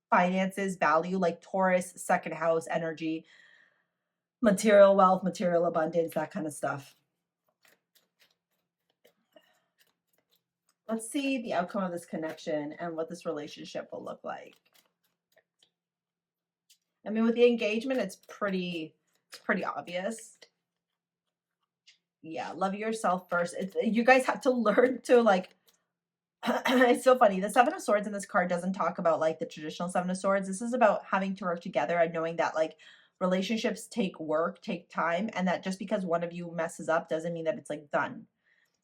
finances, value, like Taurus, second house energy, material wealth, material abundance, that kind of stuff. Let's see the outcome of this connection and what this relationship will look like. I mean, with the engagement, it's pretty obvious. Yeah, love yourself first. You guys have to learn to like it's so funny. The Seven of Swords in this card doesn't talk about like the traditional Seven of Swords. This is about having to work together and knowing that like relationships take work, take time, and that just because one of you messes up doesn't mean that it's like done.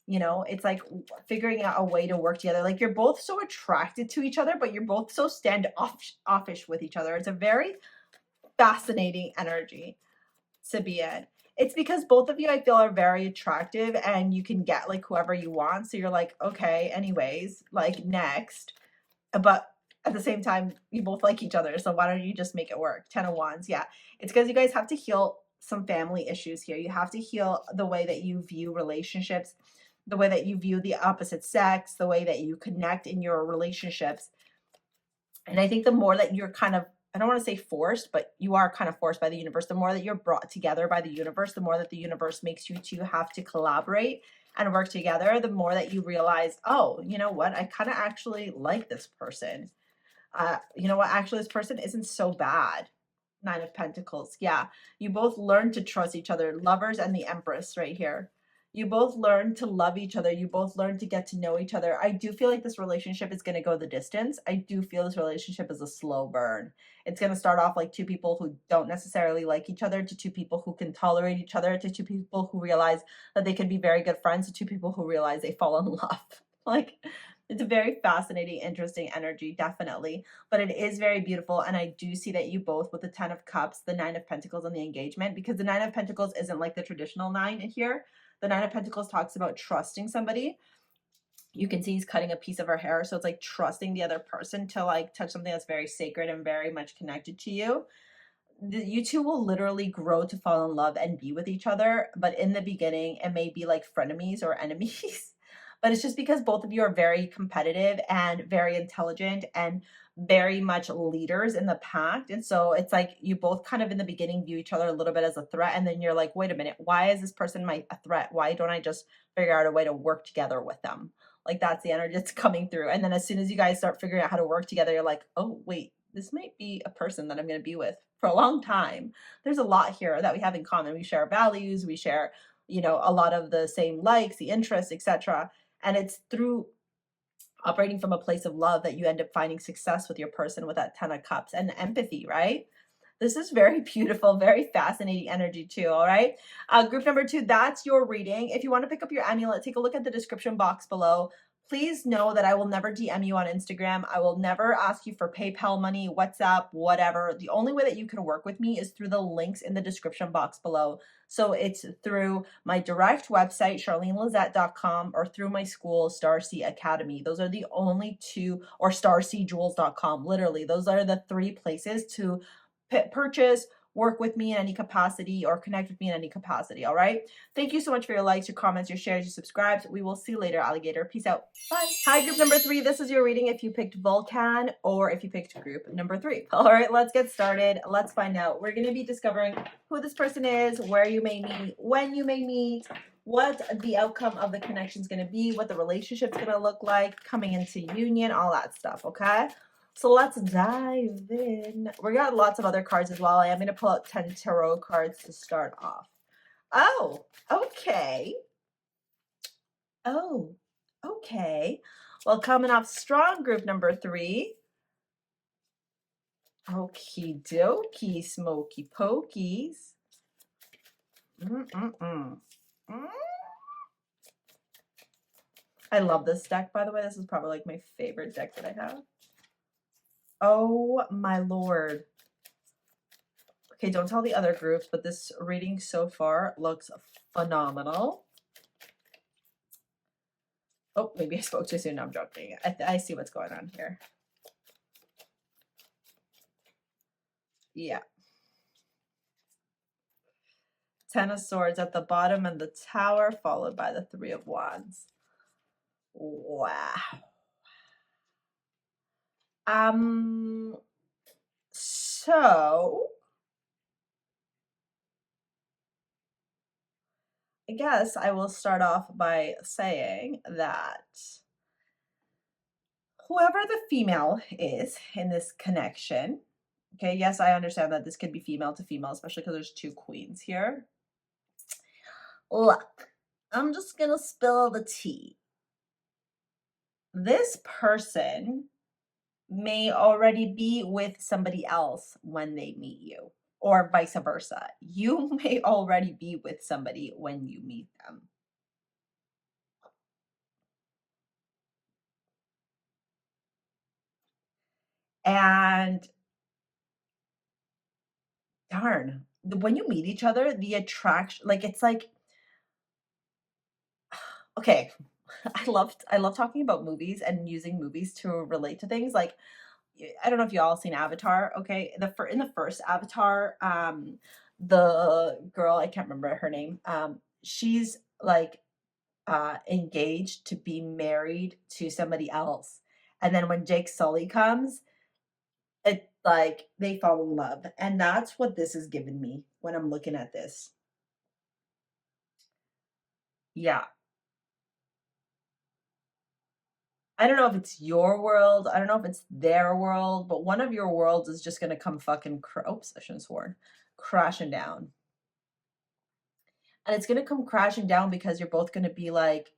You know, it's like figuring out a way to work together. Like you're both so attracted to each other, but you're both so standoffish with each other. It's a very fascinating energy to be in. It's because both of you, I feel, are very attractive and you can get like whoever you want. So you're like, okay, anyways, like next. But at the same time, you both like each other. So why don't you just make it work? 10 of Wands. Yeah. It's because you guys have to heal some family issues here. You have to heal the way that you view relationships, the way that you view the opposite sex, the way that you connect in your relationships. And I think the more that you're kind of, I don't want to say forced, but you are kind of forced by the universe. The more that you're brought together by the universe, the more that the universe makes you to have to collaborate and work together, the more that you realize, oh, you know what? I kind of actually like this person. You know what? Actually, this person isn't so bad. Nine of Pentacles. Yeah. You both learn to trust each other. Lovers and the Empress right here. You both learn to love each other. You both learn to get to know each other. I do feel like this relationship is going to go the distance. I do feel this relationship is a slow burn. It's going to start off like two people who don't necessarily like each other, to two people who can tolerate each other, to two people who realize that they can be very good friends, to two people who realize they fall in love. Like, it's a very fascinating, interesting energy, definitely. But it is very beautiful. And I do see that you both, with the 10 of Cups, the 9 of Pentacles, and the engagement, because the 9 of Pentacles isn't like the traditional 9 here. The 9 of Pentacles talks about trusting somebody. You can see he's cutting a piece of her hair. So it's like trusting the other person to like touch something that's very sacred and very much connected to you. You two will literally grow to fall in love and be with each other. But in the beginning, it may be like frenemies or enemies. But it's just because both of you are very competitive and very intelligent and very much leaders in the pack. And so it's like you both kind of in the beginning view each other a little bit as a threat. And then you're like, wait a minute, why is this person a threat? Why don't I just figure out a way to work together with them? Like that's the energy that's coming through. And then as soon as you guys start figuring out how to work together, you're like, oh, wait, this might be a person that I'm going to be with for a long time. There's a lot here that we have in common. We share values, we share, you know, a lot of the same likes, the interests, etc. And it's through operating from a place of love that you end up finding success with your person with that 10 of Cups and empathy, right? This is very beautiful, very fascinating energy too, all right? Group number 2, that's your reading. If you want to pick up your amulet, take a look at the description box below. Please know that I will never DM you on Instagram. I will never ask you for PayPal money, WhatsApp, whatever. The only way that you can work with me is through the links in the description box below. So it's through my direct website, charlenelizette.com, or through my school, StarSea Academy. Those are the only two, or starseajewels.com. Literally, those are the 3 places to purchase, work with me in any capacity, or connect with me in any capacity. All right. Thank you so much for your likes, your comments, your shares, your subscribes. We will see you later, alligator. Peace out. Bye. Hi, group number 3. This is your reading if you picked Vulcan or if you picked group number 3. All right, let's get started. Let's find out. We're going to be discovering who this person is, where you may meet, when you may meet, what the outcome of the connection is going to be, what the relationship's going to look like, coming into union, all that stuff. Okay. So let's dive in. We got lots of other cards as well. I am going to pull out 10 tarot cards to start off. Oh, okay. Oh, okay. Well, coming off strong, group number 3. Okie dokie, smoky pokies. I love this deck, by the way. This is probably like my favorite deck that I have. Oh my lord. Okay, don't tell the other groups, but this reading so far looks phenomenal. Oh, maybe I spoke too soon. No, I'm joking. I see what's going on here. Yeah. Ten of Swords at the bottom and the Tower, followed by the Three of Wands. Wow. So I guess I will start off by saying that whoever the female is in this connection, okay, yes, I understand that this could be female to female, especially because there's two queens here. Look, I'm just gonna spill the tea. This person may already be with somebody else when they meet you, or vice versa. You may already be with somebody when you meet them. And darn, when you meet each other, the attraction, like it's like, okay, I love talking about movies and using movies to relate to things. Like, I don't know if you all seen Avatar. Okay, in the first Avatar, the girl, I can't remember her name. She's like engaged to be married to somebody else, and then when Jake Sully comes, it like they fall in love, and that's what this has given me when I'm looking at this. Yeah. I don't know if it's your world. I don't know if it's their world, but one of your worlds is just gonna come fucking oops, I shouldn't have sworn, crashing down. And it's gonna come crashing down because you're both gonna be like,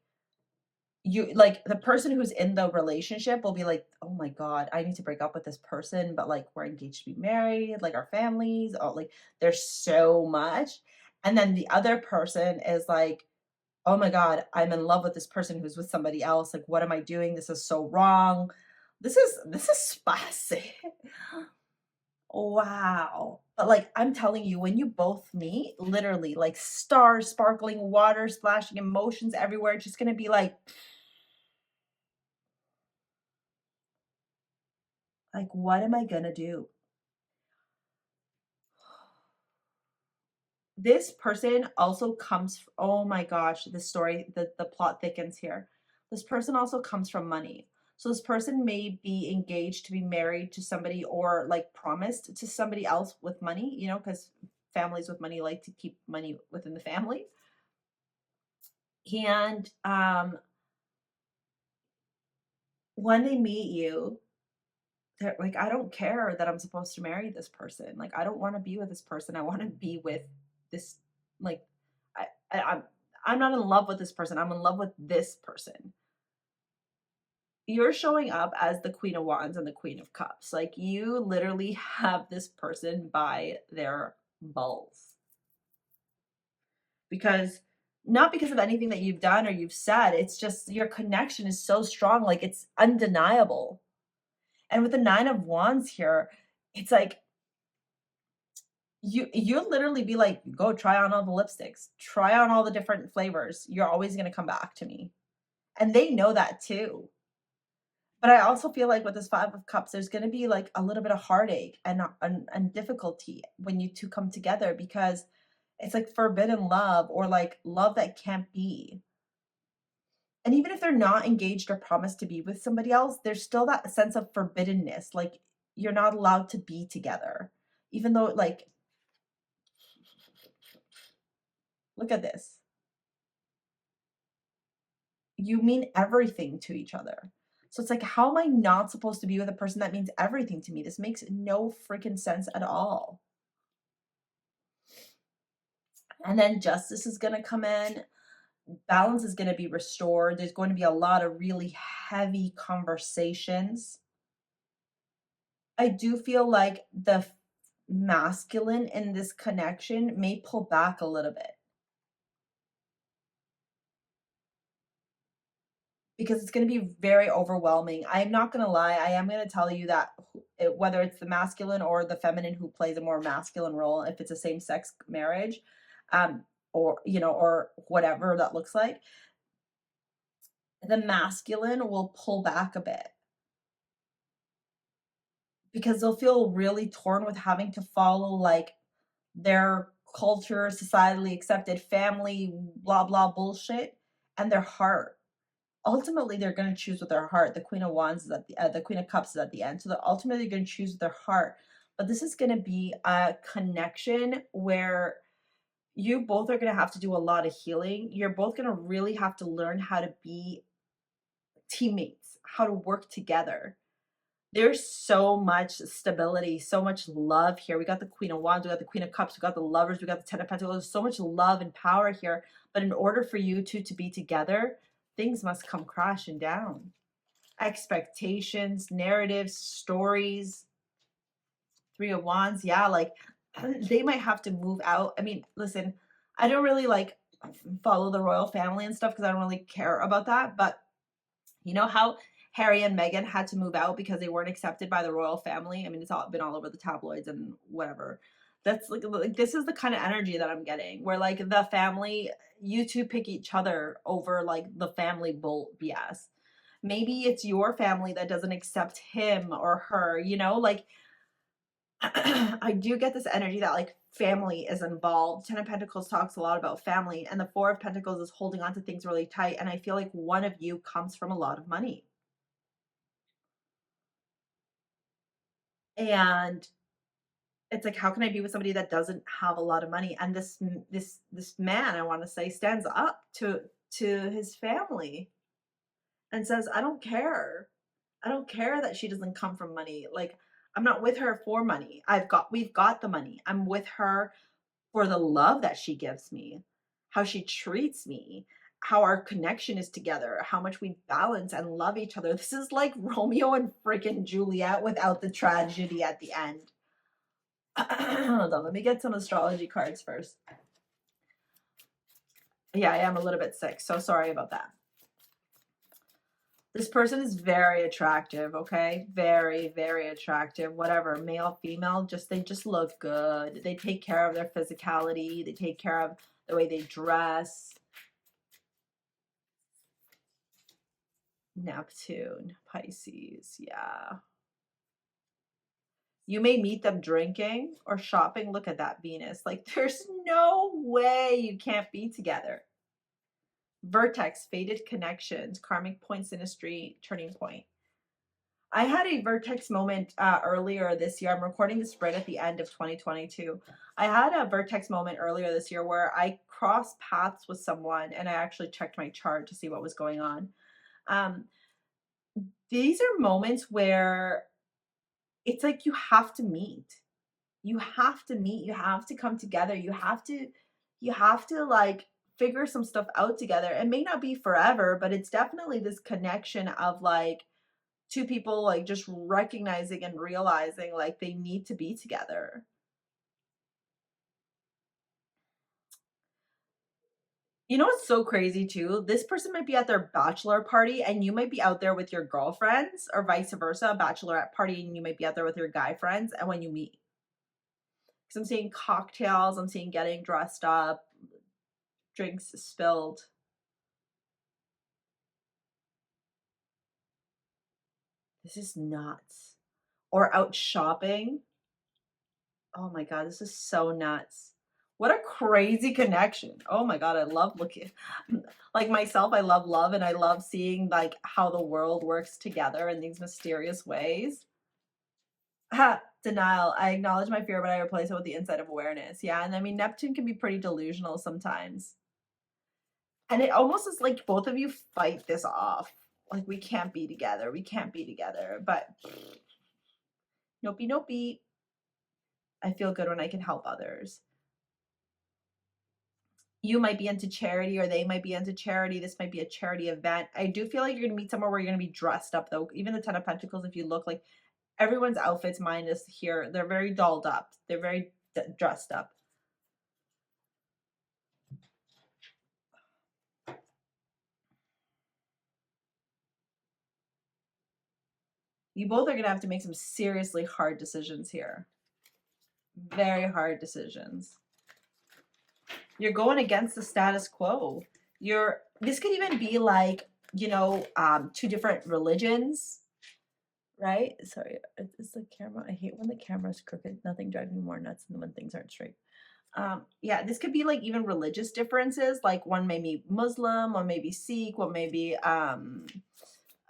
you like the person who's in the relationship will be like, oh my God, I need to break up with this person, but like we're engaged to be married, like our families, oh, like there's so much. And then the other person is like, oh my God, I'm in love with this person who's with somebody else. Like, what am I doing? This is so wrong. This is spicy. Wow. But like I'm telling you, when you both meet, literally like stars, sparkling water, splashing, emotions everywhere, it's just gonna be like, what am I gonna do? This person also comes, oh my gosh, the story, the plot thickens here. This person also comes from money. So this person may be engaged to be married to somebody or like promised to somebody else with money, you know, because families with money like to keep money within the family. And when they meet you, they're like, I don't care that I'm supposed to marry this person. Like, I don't want to be with this person. I want to be with this, like, I'm not in love with this person. I'm in love with this person. You're showing up as the Queen of Wands and the Queen of Cups. Like, you literally have this person by their balls. Because not because of anything that you've done or you've said, it's just your connection is so strong, like it's undeniable. And with the Nine of Wands here, it's like you'll literally be like, go try on all the lipsticks, try on all the different flavors. You're always gonna come back to me. And they know that too. But I also feel like with this Five of Cups, there's gonna be like a little bit of heartache and difficulty when you two come together because it's like forbidden love or like love that can't be. And even if they're not engaged or promised to be with somebody else, there's still that sense of forbiddenness. Like you're not allowed to be together. Even though, like, look at this. You mean everything to each other. So it's like, how am I not supposed to be with a person that means everything to me? This makes no freaking sense at all. And then justice is going to come in. Balance is going to be restored. There's going to be a lot of really heavy conversations. I do feel like the masculine in this connection may pull back a little bit because it's going to be very overwhelming. I'm not going to lie. I am going to tell you that whether it's the masculine or the feminine who plays a more masculine role, if it's a same sex marriage, or, you know, or whatever that looks like, the masculine will pull back a bit because they'll feel really torn with having to follow like their culture, societally accepted family, blah, blah bullshit, and their heart. Ultimately, they're going to choose with their heart. The Queen of Wands is at the Queen of Cups is at the end. So they're ultimately going to choose with their heart. But this is going to be a connection where you both are going to have to do a lot of healing. You're both going to really have to learn how to be teammates, how to work together. There's so much stability, so much love here. We got the Queen of Wands, we got the Queen of Cups, we got the Lovers, we got the Ten of Pentacles. There's so much love and power here. But in order for you two to be together, things must come crashing down. Expectations, narratives, stories. Three of Wands, yeah, like they might have to move out. I mean, listen, I don't really like follow the royal family and stuff because I don't really care about that. But you know how Harry and Meghan had to move out because they weren't accepted by the royal family? I mean, it's all been all over the tabloids and whatever. That's like this is the kind of energy that I'm getting where like the family, you two pick each other over like the family bull BS. Maybe it's your family that doesn't accept him or her, you know, like I do get this energy that like family is involved. Ten of Pentacles talks a lot about family, and the Four of Pentacles is holding on to things really tight. And I feel like one of you comes from a lot of money. And it's like, how can I be with somebody that doesn't have a lot of money? And this man, I want to say, stands up to his family and says, I don't care. I don't care that she doesn't come from money. Like, I'm not with her for money. We've got the money. I'm with her for the love that she gives me, how she treats me, how our connection is together, how much we balance and love each other. This is like Romeo and freaking Juliet without the tragedy at the end. Hold on, let me get some astrology cards first. Yeah, I am a little bit sick, so sorry about that. This person is very attractive, okay? Very, very attractive. Whatever, male, female, they just look good. They take care of their physicality. They take care of the way they dress. Neptune, Pisces, yeah. You may meet them drinking or shopping. Look at that Venus. Like, there's no way you can't be together. Vertex, fated connections, karmic point, synastry, turning point. I had a vertex moment earlier this year. I'm recording this right at the end of 2022. I had a vertex moment earlier this year where I crossed paths with someone and I actually checked my chart to see what was going on. These are moments where it's like you have to meet. You have to meet. You have to come together. You have to like figure some stuff out together. It may not be forever, but it's definitely this connection of like two people like just recognizing and realizing like they need to be together. You know what's so crazy too? This person might be at their bachelor party and you might be out there with your girlfriends, or vice versa, a bachelorette party and you might be out there with your guy friends, and when you meet. Because I'm seeing cocktails, I'm seeing getting dressed up, drinks spilled. This is nuts. Or out shopping. Oh my God, this is so nuts. What a crazy connection. Oh my God, I love looking like myself. I love love and I love seeing like how the world works together in these mysterious ways. Ha, denial. I acknowledge my fear, but I replace it with the insight of awareness. Yeah, and I mean, Neptune can be pretty delusional sometimes. And it almost is like both of you fight this off. Like, we can't be together. We can't be together. But nopey, nopey. I feel good when I can help others. You might be into charity or they might be into charity. This might be a charity event. I do feel like you're going to meet somewhere where you're going to be dressed up, though. Even the Ten of Pentacles, if you look, like everyone's outfits, mine is here. They're very dolled up. They're very dressed up. You both are going to have to make some seriously hard decisions here. Very hard decisions. You're going against the status quo. This could even be like you know, two different religions, right? Sorry, it's the camera. I hate when the camera's crooked. Nothing drives me more nuts than when things aren't straight. Yeah, this could be like even religious differences. Like one may be Muslim, one may be Sikh, one may be,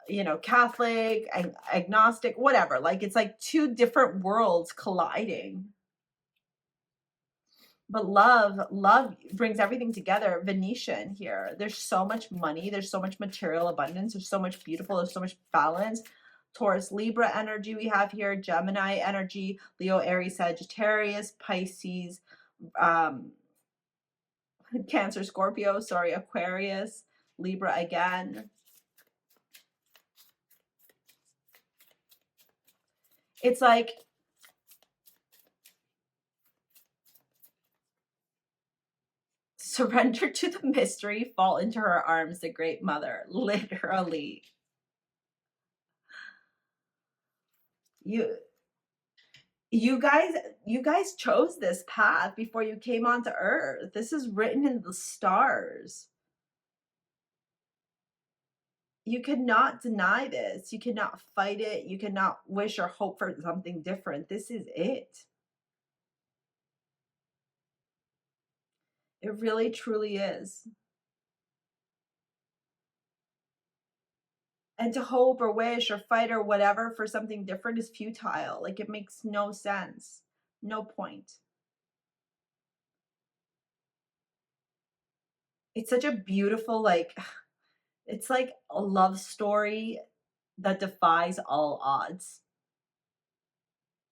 you know, Catholic, agnostic, whatever. Like it's like two different worlds colliding. But love brings everything together. Venetian here. There's so much money. There's so much material abundance. There's so much beautiful. There's so much balance. Taurus, Libra energy we have here. Gemini energy. Leo, Aries, Sagittarius, Pisces, Cancer, Scorpio, sorry, Aquarius, Libra again. It's like surrender to the mystery, fall into her arms, the great mother, literally. You guys chose this path before you came onto earth. This is written in the stars. You cannot deny this. You cannot fight it. You cannot wish or hope for something different. This is it. It really truly is. And to hope or wish or fight or whatever for something different is futile. Like it makes no sense. No point. It's such a beautiful, like, it's like a love story that defies all odds.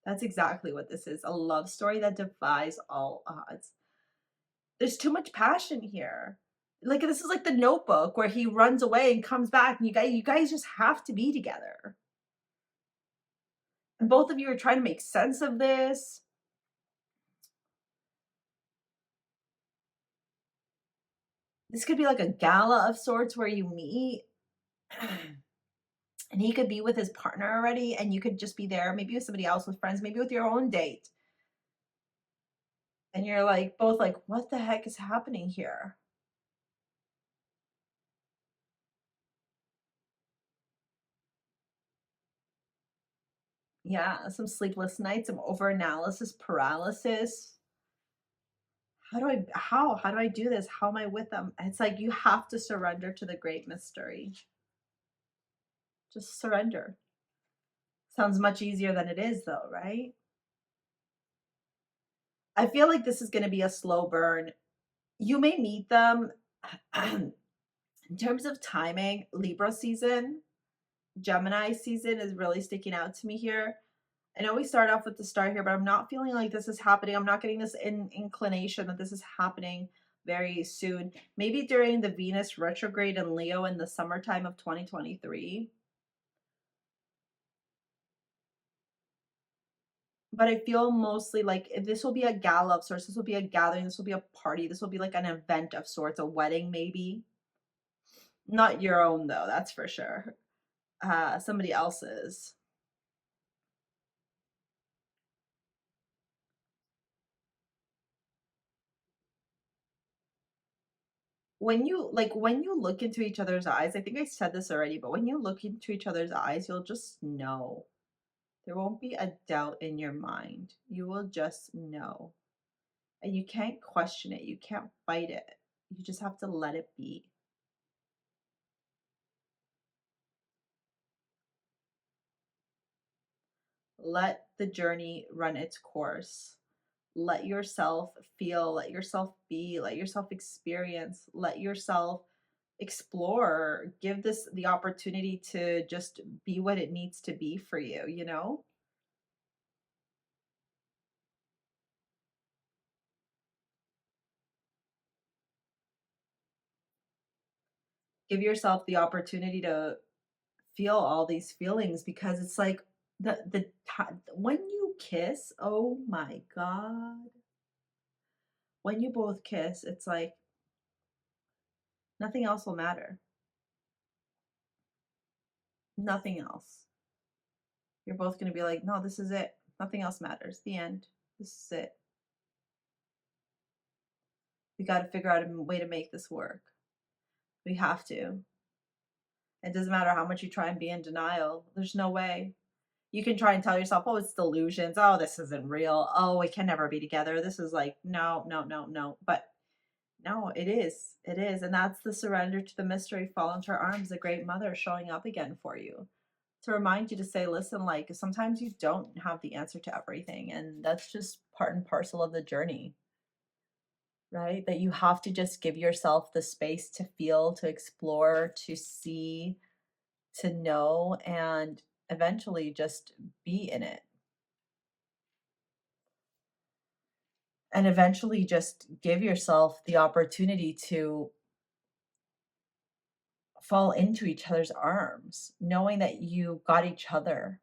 That's exactly what this is. A love story that defies all odds. There's too much passion here. Like this is like the Notebook where he runs away and comes back and you guys just have to be together. And both of you are trying to make sense of this. This could be like a gala of sorts where you meet and he could be with his partner already and you could just be there, maybe with somebody else, with friends, maybe with your own date. And you're like both like, what the heck is happening here? Yeah, some sleepless nights, some overanalysis, paralysis. How do I do this? How am I with them? It's like you have to surrender to the great mystery. Just surrender. Sounds much easier than it is though, right? I feel like this is going to be a slow burn. You may meet them in terms of timing. Libra season, Gemini season is really sticking out to me here. I know we start off with the star here, but I'm not feeling like this is happening. I'm not getting this inclination that this is happening very soon. Maybe during the Venus retrograde in Leo in the summertime of 2023. But I feel mostly like this will be a gala of sorts. This will be a gathering. This will be a party. This will be like an event of sorts, a wedding maybe. Not your own though, that's for sure. Somebody else's. When you look into each other's eyes, I think I said this already, but when you look into each other's eyes, you'll just know. There won't be a doubt in your mind. You will just know. And you can't question it. You can't fight it. You just have to let it be. Let the journey run its course. Let yourself feel, let yourself be, let yourself experience, let yourself explore. Give this the opportunity to just be what it needs to be for you, you know? Give yourself the opportunity to feel all these feelings because it's like the when you kiss, oh my God. When you both kiss, it's like nothing else will matter. Nothing else. You're both going to be like, no, this is it. Nothing else matters. The end. This is it. We got to figure out a way to make this work. We have to. It doesn't matter how much you try and be in denial. There's no way. You can try and tell yourself, oh, it's delusions. Oh, this isn't real. Oh, we can never be together. This is like, no, no, no, no. But no, it is. It is. And that's the surrender to the mystery, fall into her arms, the great mother showing up again for you to remind you to say, listen, like sometimes you don't have the answer to everything. And that's just part and parcel of the journey, right? That you have to just give yourself the space to feel, to explore, to see, to know, and eventually just be in it. And eventually just give yourself the opportunity to fall into each other's arms, knowing that you got each other.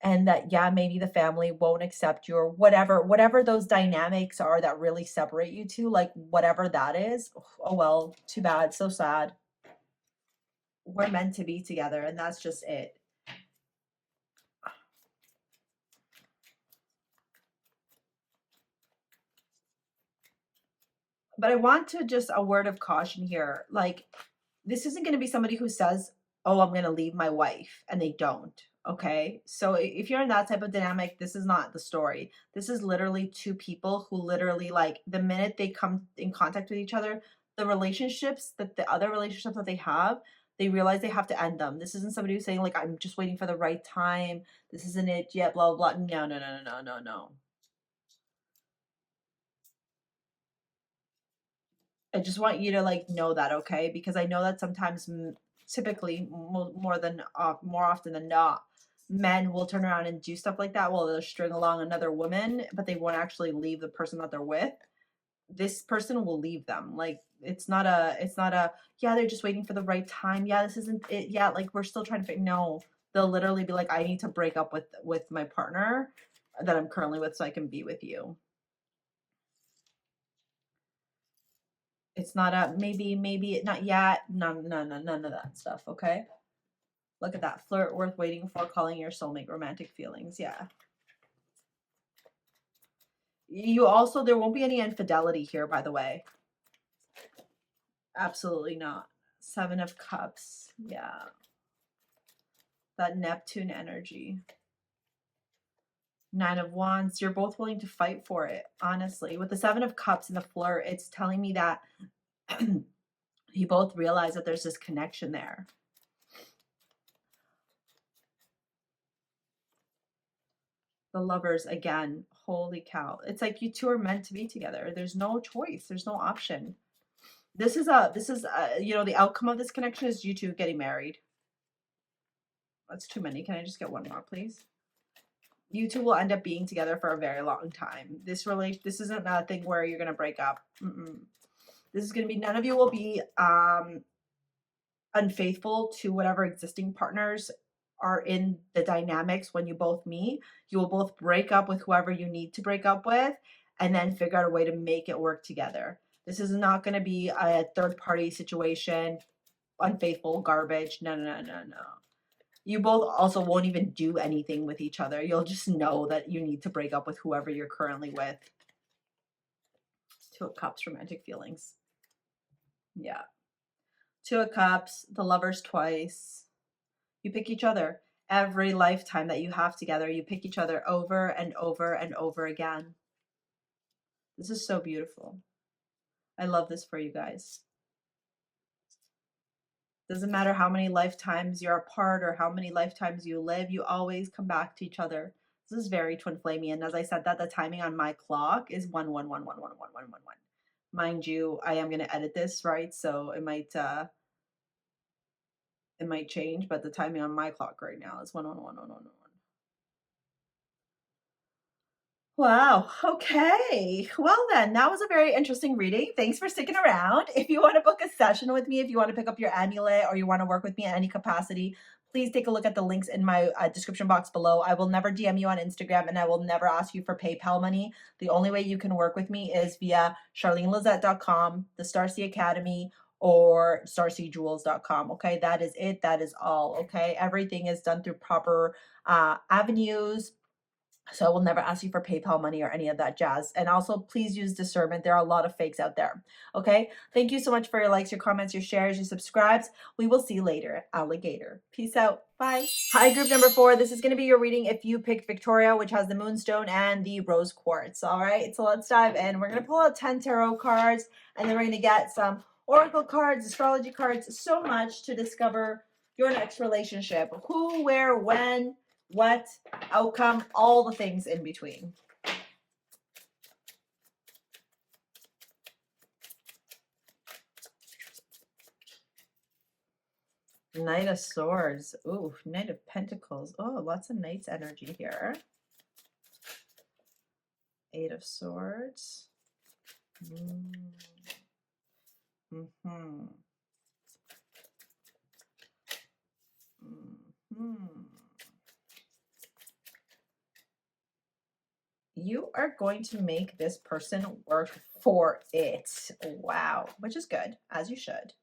And that, yeah, maybe the family won't accept you or whatever those dynamics are that really separate you two, like whatever that is. Oh, well, too bad. So sad. We're meant to be together, and that's just it. But I want to just a word of caution here. Like, this isn't going to be somebody who says, oh, I'm going to leave my wife, and they don't. Okay. So if you're in that type of dynamic, this is not the story. This is literally two people who literally, like, the minute they come in contact with each other, the other relationships that they have, they realize they have to end them. This isn't somebody who's saying, like, I'm just waiting for the right time. This isn't it yet, blah, blah, blah. No, no, no, no, no, no, no. I just want you to like know that, okay? Because I know that sometimes, typically, more often than not, men will turn around and do stuff like that. Well, they'll string along another woman, but they won't actually leave the person that they're with. This person will leave them. Like it's not a yeah, they're just waiting for the right time. Yeah, this isn't it. Yeah, like we're still trying to figure. No, they'll literally be like, I need to break up with my partner that I'm currently with so I can be with you. It's not a maybe not yet. None of that stuff, okay? Look at that. Flirt worth waiting for, calling your soulmate, romantic feelings. Yeah. You also, there won't be any infidelity here, by the way. Absolutely not. Seven of Cups. Yeah. That Neptune energy. Nine of Wands. You're both willing to fight for it, honestly. With the Seven of Cups and the flirt, it's telling me that you both realize that there's this connection there. The Lovers again. Holy cow. It's like you two are meant to be together. There's no choice. There's no option. This is you know, the outcome of this connection is you two getting married. That's too many. Can I just get one more, please? You two will end up being together for a very long time. This isn't a thing where you're going to break up. This is going to be, none of you will be unfaithful to whatever existing partners are in the dynamics when you both meet. You will both break up with whoever you need to break up with and then figure out a way to make it work together. This is not going to be a third party situation, unfaithful, garbage. No, no, no, no, no. You both also won't even do anything with each other. You'll just know that you need to break up with whoever you're currently with. Two of Cups, romantic feelings. Yeah. Two of Cups, the Lovers twice. You pick each other. Every lifetime that you have together, you pick each other over and over and over again. This is so beautiful. I love this for you guys. Doesn't matter how many lifetimes you're apart or how many lifetimes you live, you always come back to each other. This is very twin flamey. And as I said, that the timing on my clock is 111111111. Mind you, I am going to edit this, right? So it might change, but the timing on my clock right now is 1111111. Wow. Okay. Well, then, that was a very interesting reading. Thanks for sticking around. If you want to book a session with me, if you want to pick up your amulet or you want to work with me in any capacity, please take a look at the links in my description box below. I will never DM you on Instagram and I will never ask you for PayPal money. The only way you can work with me is via charlenelizette.com, the StarSea Academy, or starseajewels.com. Okay. That is it. That is all. Okay. Everything is done through proper avenues. So I will never ask you for PayPal money or any of that jazz. And also, please use discernment. There are a lot of fakes out there. Okay? Thank you so much for your likes, your comments, your shares, your subscribes. We will see you later, alligator. Peace out. Bye. Hi, group number 4. This is going to be your reading if you picked Victoria, which has the moonstone and the rose quartz. All right? So let's dive in. We're going to pull out 10 tarot cards, and then we're going to get some oracle cards, astrology cards, so much to discover your next relationship. Who, where, when, what, outcome, all the things in between. Knight of Swords. Ooh, Knight of Pentacles. Oh, lots of Knight's energy here. Eight of Swords. You are going to make this person work for it. Wow, which is good, as you should.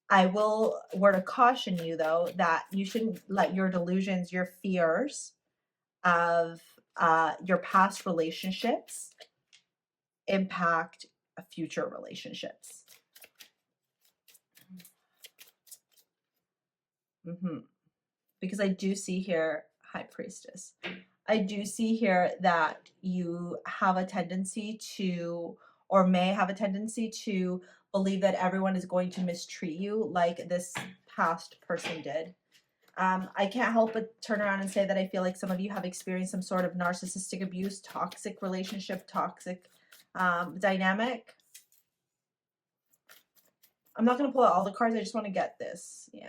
I will word to caution you, though, that you shouldn't let your delusions, your fears of your past relationships impact future relationships. Because I do see here, High Priestess, I do see here that you have a tendency to, or may have a tendency to, believe that everyone is going to mistreat you like this past person did. I can't help but turn around and say that I feel like some of you have experienced some sort of narcissistic abuse, toxic relationship, toxic dynamic. I'm not going to pull out all the cards. I just want to get this. Yeah.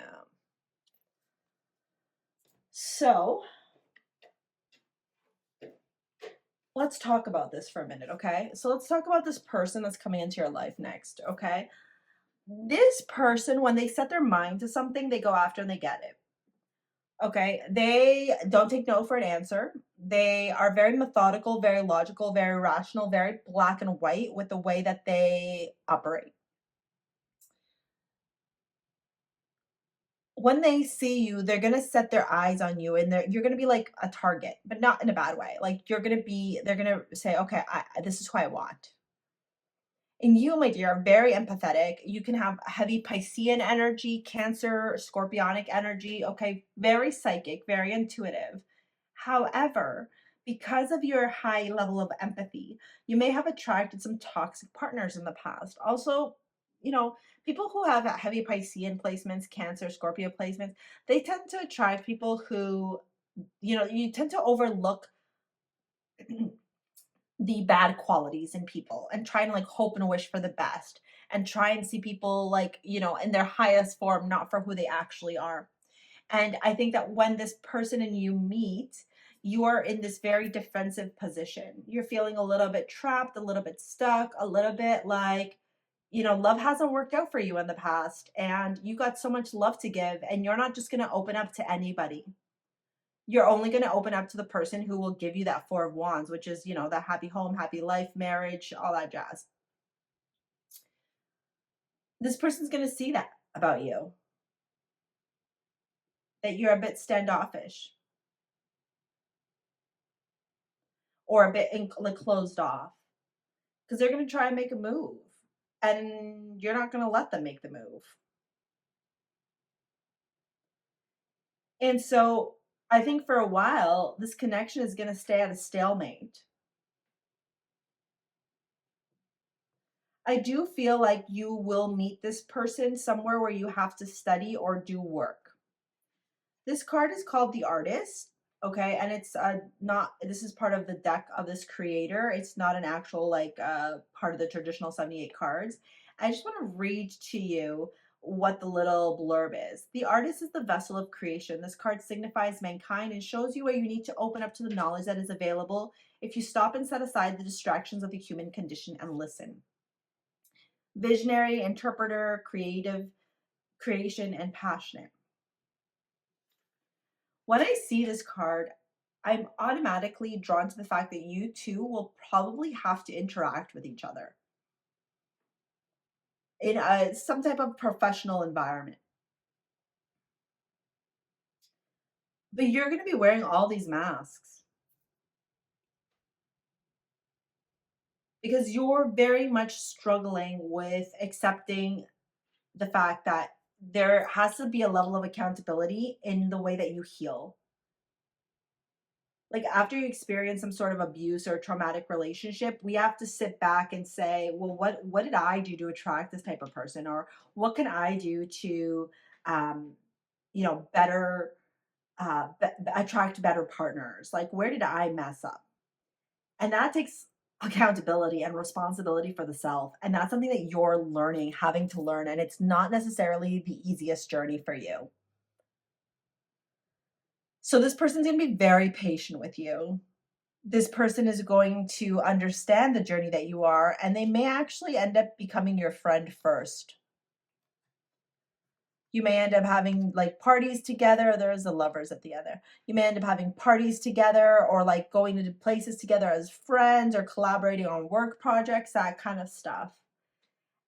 So let's talk about this for a minute, okay? So let's talk about this person that's coming into your life next, okay? This person, when they set their mind to something, they go after and they get it. Okay, they don't take no for an answer. They are very methodical, very logical, very rational, very black and white with the way that they operate. When they see you, they're going to set their eyes on you, and you're going to be like a target, but not in a bad way. Like they're going to say, okay, this is who I want. And you, my dear, are very empathetic. You can have heavy Piscean energy, Cancer, Scorpionic energy, okay? Very psychic, very intuitive. However, because of your high level of empathy, you may have attracted some toxic partners in the past. Also, you know, people who have heavy Piscean placements, Cancer, Scorpio placements, they tend to attract people who, you tend to overlook the bad qualities in people and try and like hope and wish for the best and try and see people like, in their highest form, not for who they actually are. And I think that when this person and you meet, you are in this very defensive position. You're feeling a little bit trapped, a little bit stuck, a little bit like, love hasn't worked out for you in the past, and you got so much love to give, and you're not just going to open up to anybody. You're only going to open up to the person who will give you that Four of Wands, which is, the happy home, happy life, marriage, all that jazz. This person's going to see that about you, that you're a bit standoffish or a bit like closed off, because they're going to try and make a move, and you're not going to let them make the move. And so I think for a while, this connection is going to stay at a stalemate. I do feel like you will meet this person somewhere where you have to study or do work. This card is called the Artist, okay? And it's this is part of the deck of this creator. It's not an actual part of the traditional 78 cards. I just want to read to you what the little blurb is. The Artist is the vessel of creation. This card signifies mankind and shows you where you need to open up to the knowledge that is available if you stop and set aside the distractions of the human condition and listen. Visionary, interpreter, creative, creation, and passionate. When I see this card, I'm automatically drawn to the fact that you two will probably have to interact with each other in some type of professional environment. But you're going to be wearing all these masks because you're very much struggling with accepting the fact that there has to be a level of accountability in the way that you heal. Like after you experience some sort of abuse or traumatic relationship, we have to sit back and say, well, what did I do to attract this type of person, or what can I do to, um, better attract better partners? Like where did I mess up? And that takes accountability and responsibility for the self. And that's something that you're learning, having to learn. And it's not necessarily the easiest journey for you. So this person's going to be very patient with you. This person is going to understand the journey that you are, and they may actually end up becoming your friend first. You may end up having like parties together. There's the lovers at the other. You may end up having parties together or like going to places together as friends or collaborating on work projects, that kind of stuff.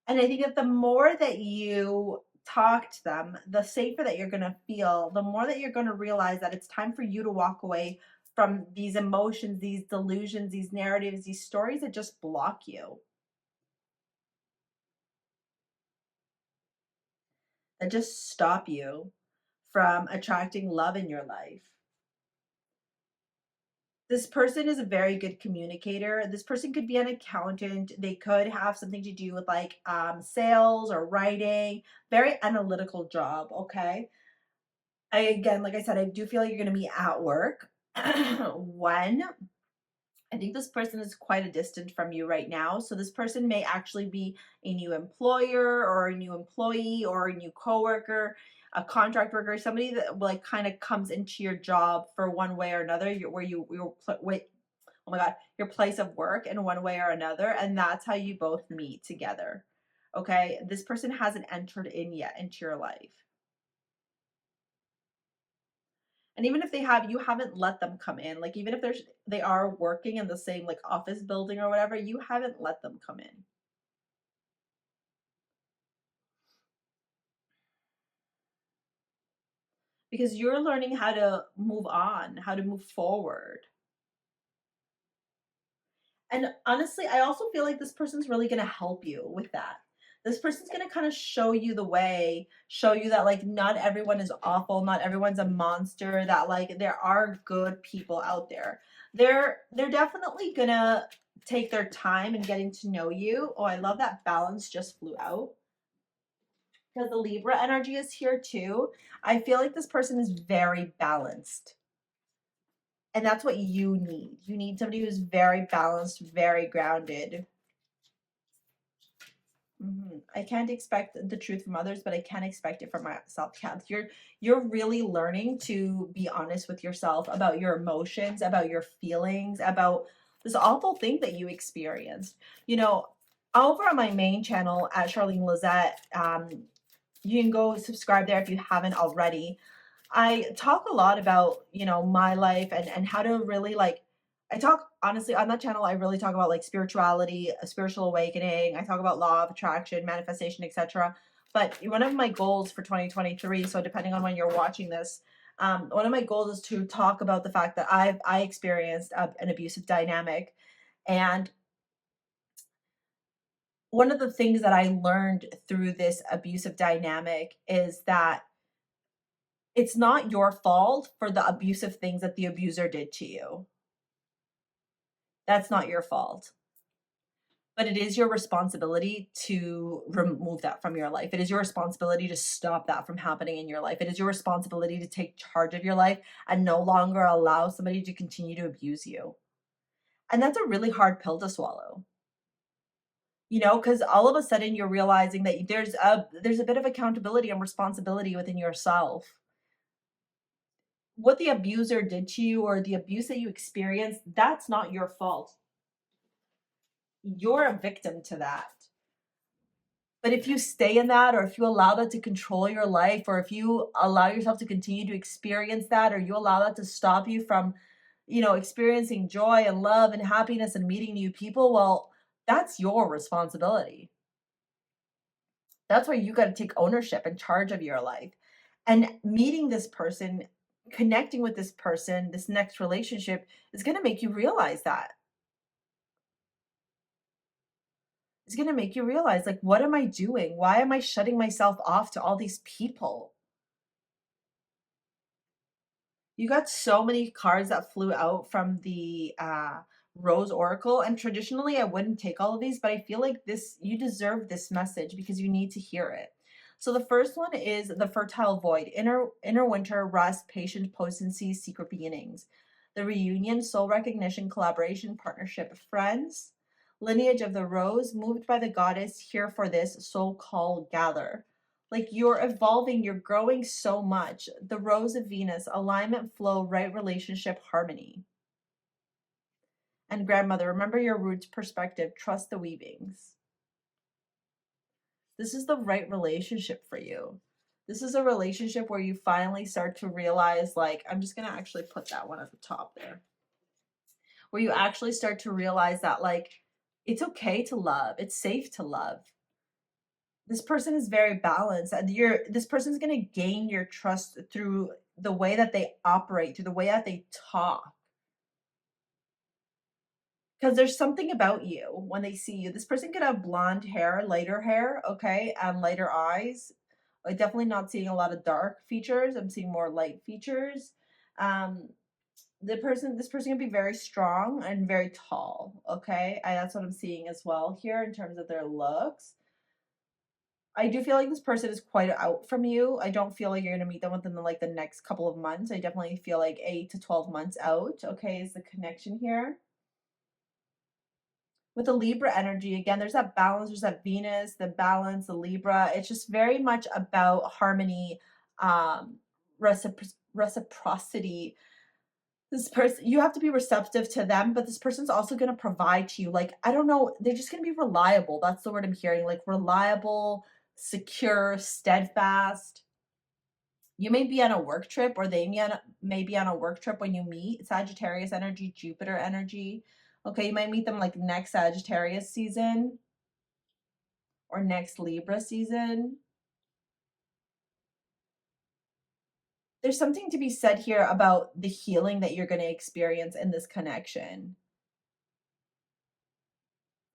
And I think that the more that you talk to them, the safer that you're going to feel, the more that you're going to realize that it's time for you to walk away from these emotions, these delusions, these narratives, these stories that just block you, that just stop you from attracting love in your life. This person is a very good communicator. This person could be an accountant. They could have something to do with like sales or writing, very analytical job. Okay. Again, like I said, I do feel like you're going to be at work when I think this person is quite a distance from you right now. So this person may actually be a new employer or a new employee or a new coworker, a contract worker, somebody that like kind of comes into your job for one way or another, where wait, oh my God, your place of work in one way or another, and that's how you both meet together. Okay, this person hasn't entered in yet into your life. And even if they have, you haven't let them come in. Like even if they are working in the same like office building or whatever, you haven't let them come in. Because you're learning how to move on, how to move forward. And honestly, I also feel like this person's really going to help you with that. This person's going to kind of show you the way, show you that like not everyone is awful, not everyone's a monster, that like there are good people out there. They're definitely going to take their time in getting to know you. Oh, I love that balance just flew out. Because the Libra energy is here too. I feel like this person is very balanced. And that's what you need. You need somebody who's very balanced, very grounded. I can't expect the truth from others, but I can expect it from myself. You're really learning to be honest with yourself about your emotions, about your feelings, about this awful thing that you experienced. You know, over on my main channel at Charlene Lizette, you can go subscribe there if you haven't already. I talk a lot about, my life and how to really like, I talk honestly on that channel. I really talk about like spirituality, a spiritual awakening. I talk about law of attraction, manifestation, etc. But one of my goals for 2023, so depending on when you're watching this, one of my goals is to talk about the fact that I experienced an abusive dynamic. And one of the things that I learned through this abusive dynamic is that it's not your fault for the abusive things that the abuser did to you. That's not your fault. But it is your responsibility to remove that from your life. It is your responsibility to stop that from happening in your life. It is your responsibility to take charge of your life and no longer allow somebody to continue to abuse you. And that's a really hard pill to swallow. Because all of a sudden you're realizing that there's a bit of accountability and responsibility within yourself. What the abuser did to you or the abuse that you experienced, that's not your fault. You're a victim to that. But if you stay in that, or if you allow that to control your life, or if you allow yourself to continue to experience that, or you allow that to stop you from, experiencing joy and love and happiness and meeting new people, well, that's your responsibility. That's where you got to take ownership and charge of your life. And meeting this person connecting with this person, this next relationship, is going to make you realize that. It's going to make you realize, like, what am I doing? Why am I shutting myself off to all these people? You got so many cards that flew out from the Rose Oracle, and traditionally I wouldn't take all of these, but I feel like this, you deserve this message because you need to hear it. So the first one is the fertile void, inner winter, rest, patient potency, secret beginnings. The reunion, soul recognition, collaboration, partnership, friends. Lineage of the rose, moved by the goddess, here for this, soul call, gather. Like, you're evolving, you're growing so much. The rose of Venus, alignment, flow, right relationship, harmony. And grandmother, remember your roots, perspective, trust the weavings. This is the right relationship for you. This is a relationship where you finally start to realize, like, I'm just gonna actually put that one at the top there, where you actually start to realize that, like, it's okay to love, it's safe to love. This person is very balanced, and this person is going to gain your trust through the way that they operate, through the way that they talk. Because there's something about you when they see you. This person could have blonde hair, okay, and lighter eyes. I'm definitely not seeing a lot of dark features. I'm seeing more light features. Um, this person can be very strong and very tall, okay? That's what I'm seeing as well here in terms of their looks. I do feel like this person is quite out from you. I don't feel like you're going to meet them within like the next couple of months. I definitely feel like 8 to 12 months out, okay, is the connection here. With the Libra energy, again, there's that balance, there's that Venus, the balance, the Libra. It's just very much about harmony, reciprocity. This person, you have to be receptive to them, but this person's also going to provide to you. Like, I don't know, they're just going to be reliable. That's the word I'm hearing. Like, reliable, secure, steadfast. You may be on a work trip, or they may be on a work trip when you meet. Sagittarius energy, Jupiter energy. Okay, you might meet them like next Sagittarius season or next Libra season. There's something to be said here about the healing that you're going to experience in this connection.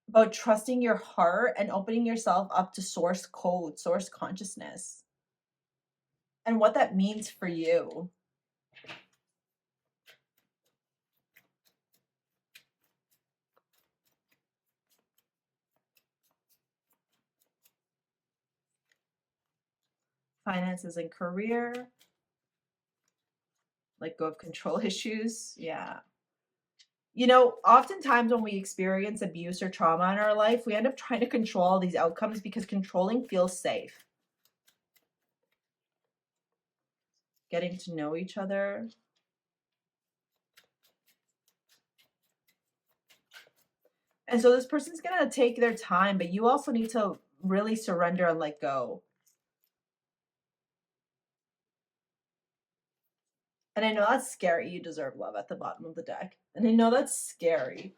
About trusting your heart and opening yourself up to source code, source consciousness, and what that means for you. Finances and career. Let go of control issues. Yeah. You know, oftentimes when we experience abuse or trauma in our life, we end up trying to control all these outcomes because controlling feels safe. Getting to know each other. And so this person's going to take their time, but you also need to really surrender and let go. And I know that's scary. You deserve love at the bottom of the deck. And I know that's scary.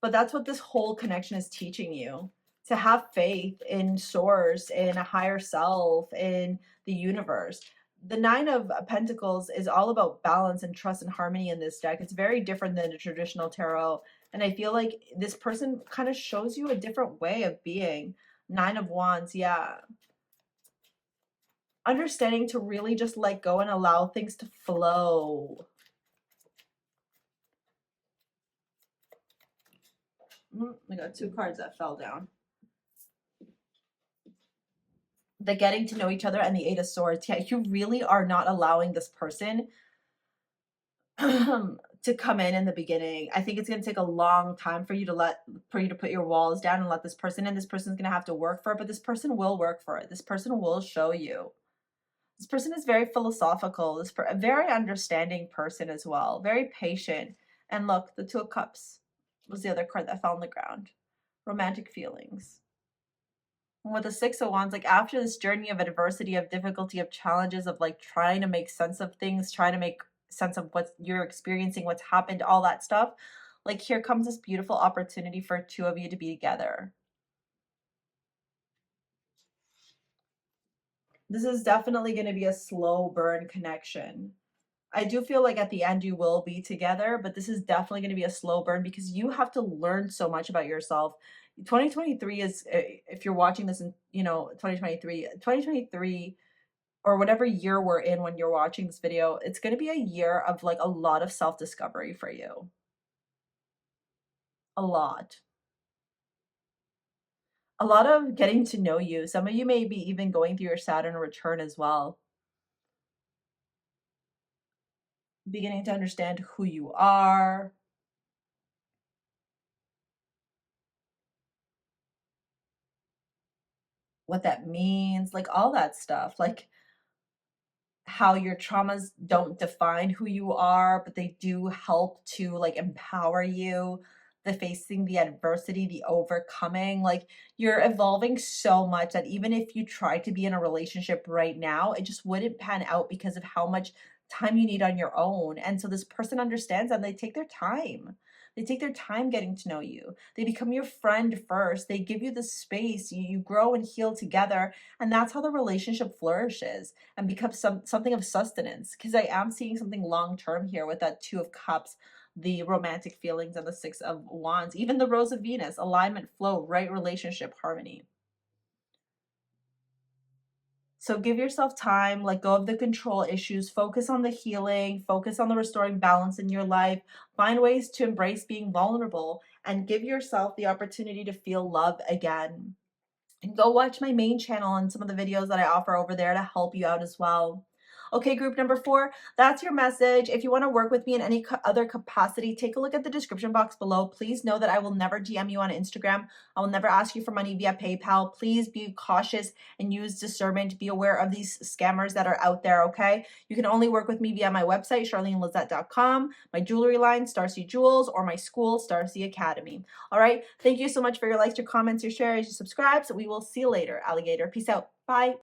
But that's what this whole connection is teaching you. To have faith in source, in a higher self, in the universe. The Nine of Pentacles is all about balance and trust and harmony in this deck. It's very different than a traditional tarot. And I feel like this person kind of shows you a different way of being. Nine of Wands, yeah. Understanding to really just let go and allow things to flow. We got two cards that fell down. The getting to know each other and the Eight of Swords. Yeah, you really are not allowing this person to come in the beginning. I think it's going to take a long time for you to put your walls down and let this person in. This person's going to have to work for it, but this person will work for it. This person will show you. This person is very philosophical. A very understanding person as well. Very patient. And look, the Two of Cups was the other card that fell on the ground. Romantic feelings. And with the Six of Wands, like after this journey of adversity, of difficulty, of challenges, of like trying to make sense of things, trying to make sense of what you're experiencing, what's happened, all that stuff, like here comes this beautiful opportunity for two of you to be together. This is definitely going to be a slow burn connection. I do feel like at the end you will be together, but this is definitely going to be a slow burn because you have to learn so much about yourself. 2023 is, if you're watching this in, 2023, or whatever year we're in when you're watching this video, it's going to be a year of like a lot of self-discovery for you. A lot. A lot of getting to know you. Some of you may be even going through your Saturn return as well. Beginning to understand who you are, what that means, like all that stuff. Like how your traumas don't define who you are, but they do help to like empower you. The facing the adversity, the overcoming, like you're evolving so much that even if you try to be in a relationship right now, it just wouldn't pan out because of how much time you need on your own. And so this person understands that, and they take their time. They take their time getting to know you. They become your friend first. They give you the space. You grow and heal together. And that's how the relationship flourishes and becomes something of sustenance. Because I am seeing something long term here with that Two of Cups, the romantic feelings, and the Six of Wands, even the Rose of Venus, alignment, flow, right relationship, harmony. So give yourself time, let go of the control issues, focus on the healing, focus on the restoring balance in your life, find ways to embrace being vulnerable, and give yourself the opportunity to feel love again. And go watch my main channel and some of the videos that I offer over there to help you out as well. Okay, group number 4, that's your message. If you want to work with me in any other capacity, take a look at the description box below. Please know that I will never DM you on Instagram. I will never ask you for money via PayPal. Please be cautious and use discernment. Be aware of these scammers that are out there, okay? You can only work with me via my website, charlenelizette.com, my jewelry line, StarSea Jewels, or my school, StarSea Academy. All right, thank you so much for your likes, your comments, your shares, your subscribes. We will see you later, alligator. Peace out. Bye.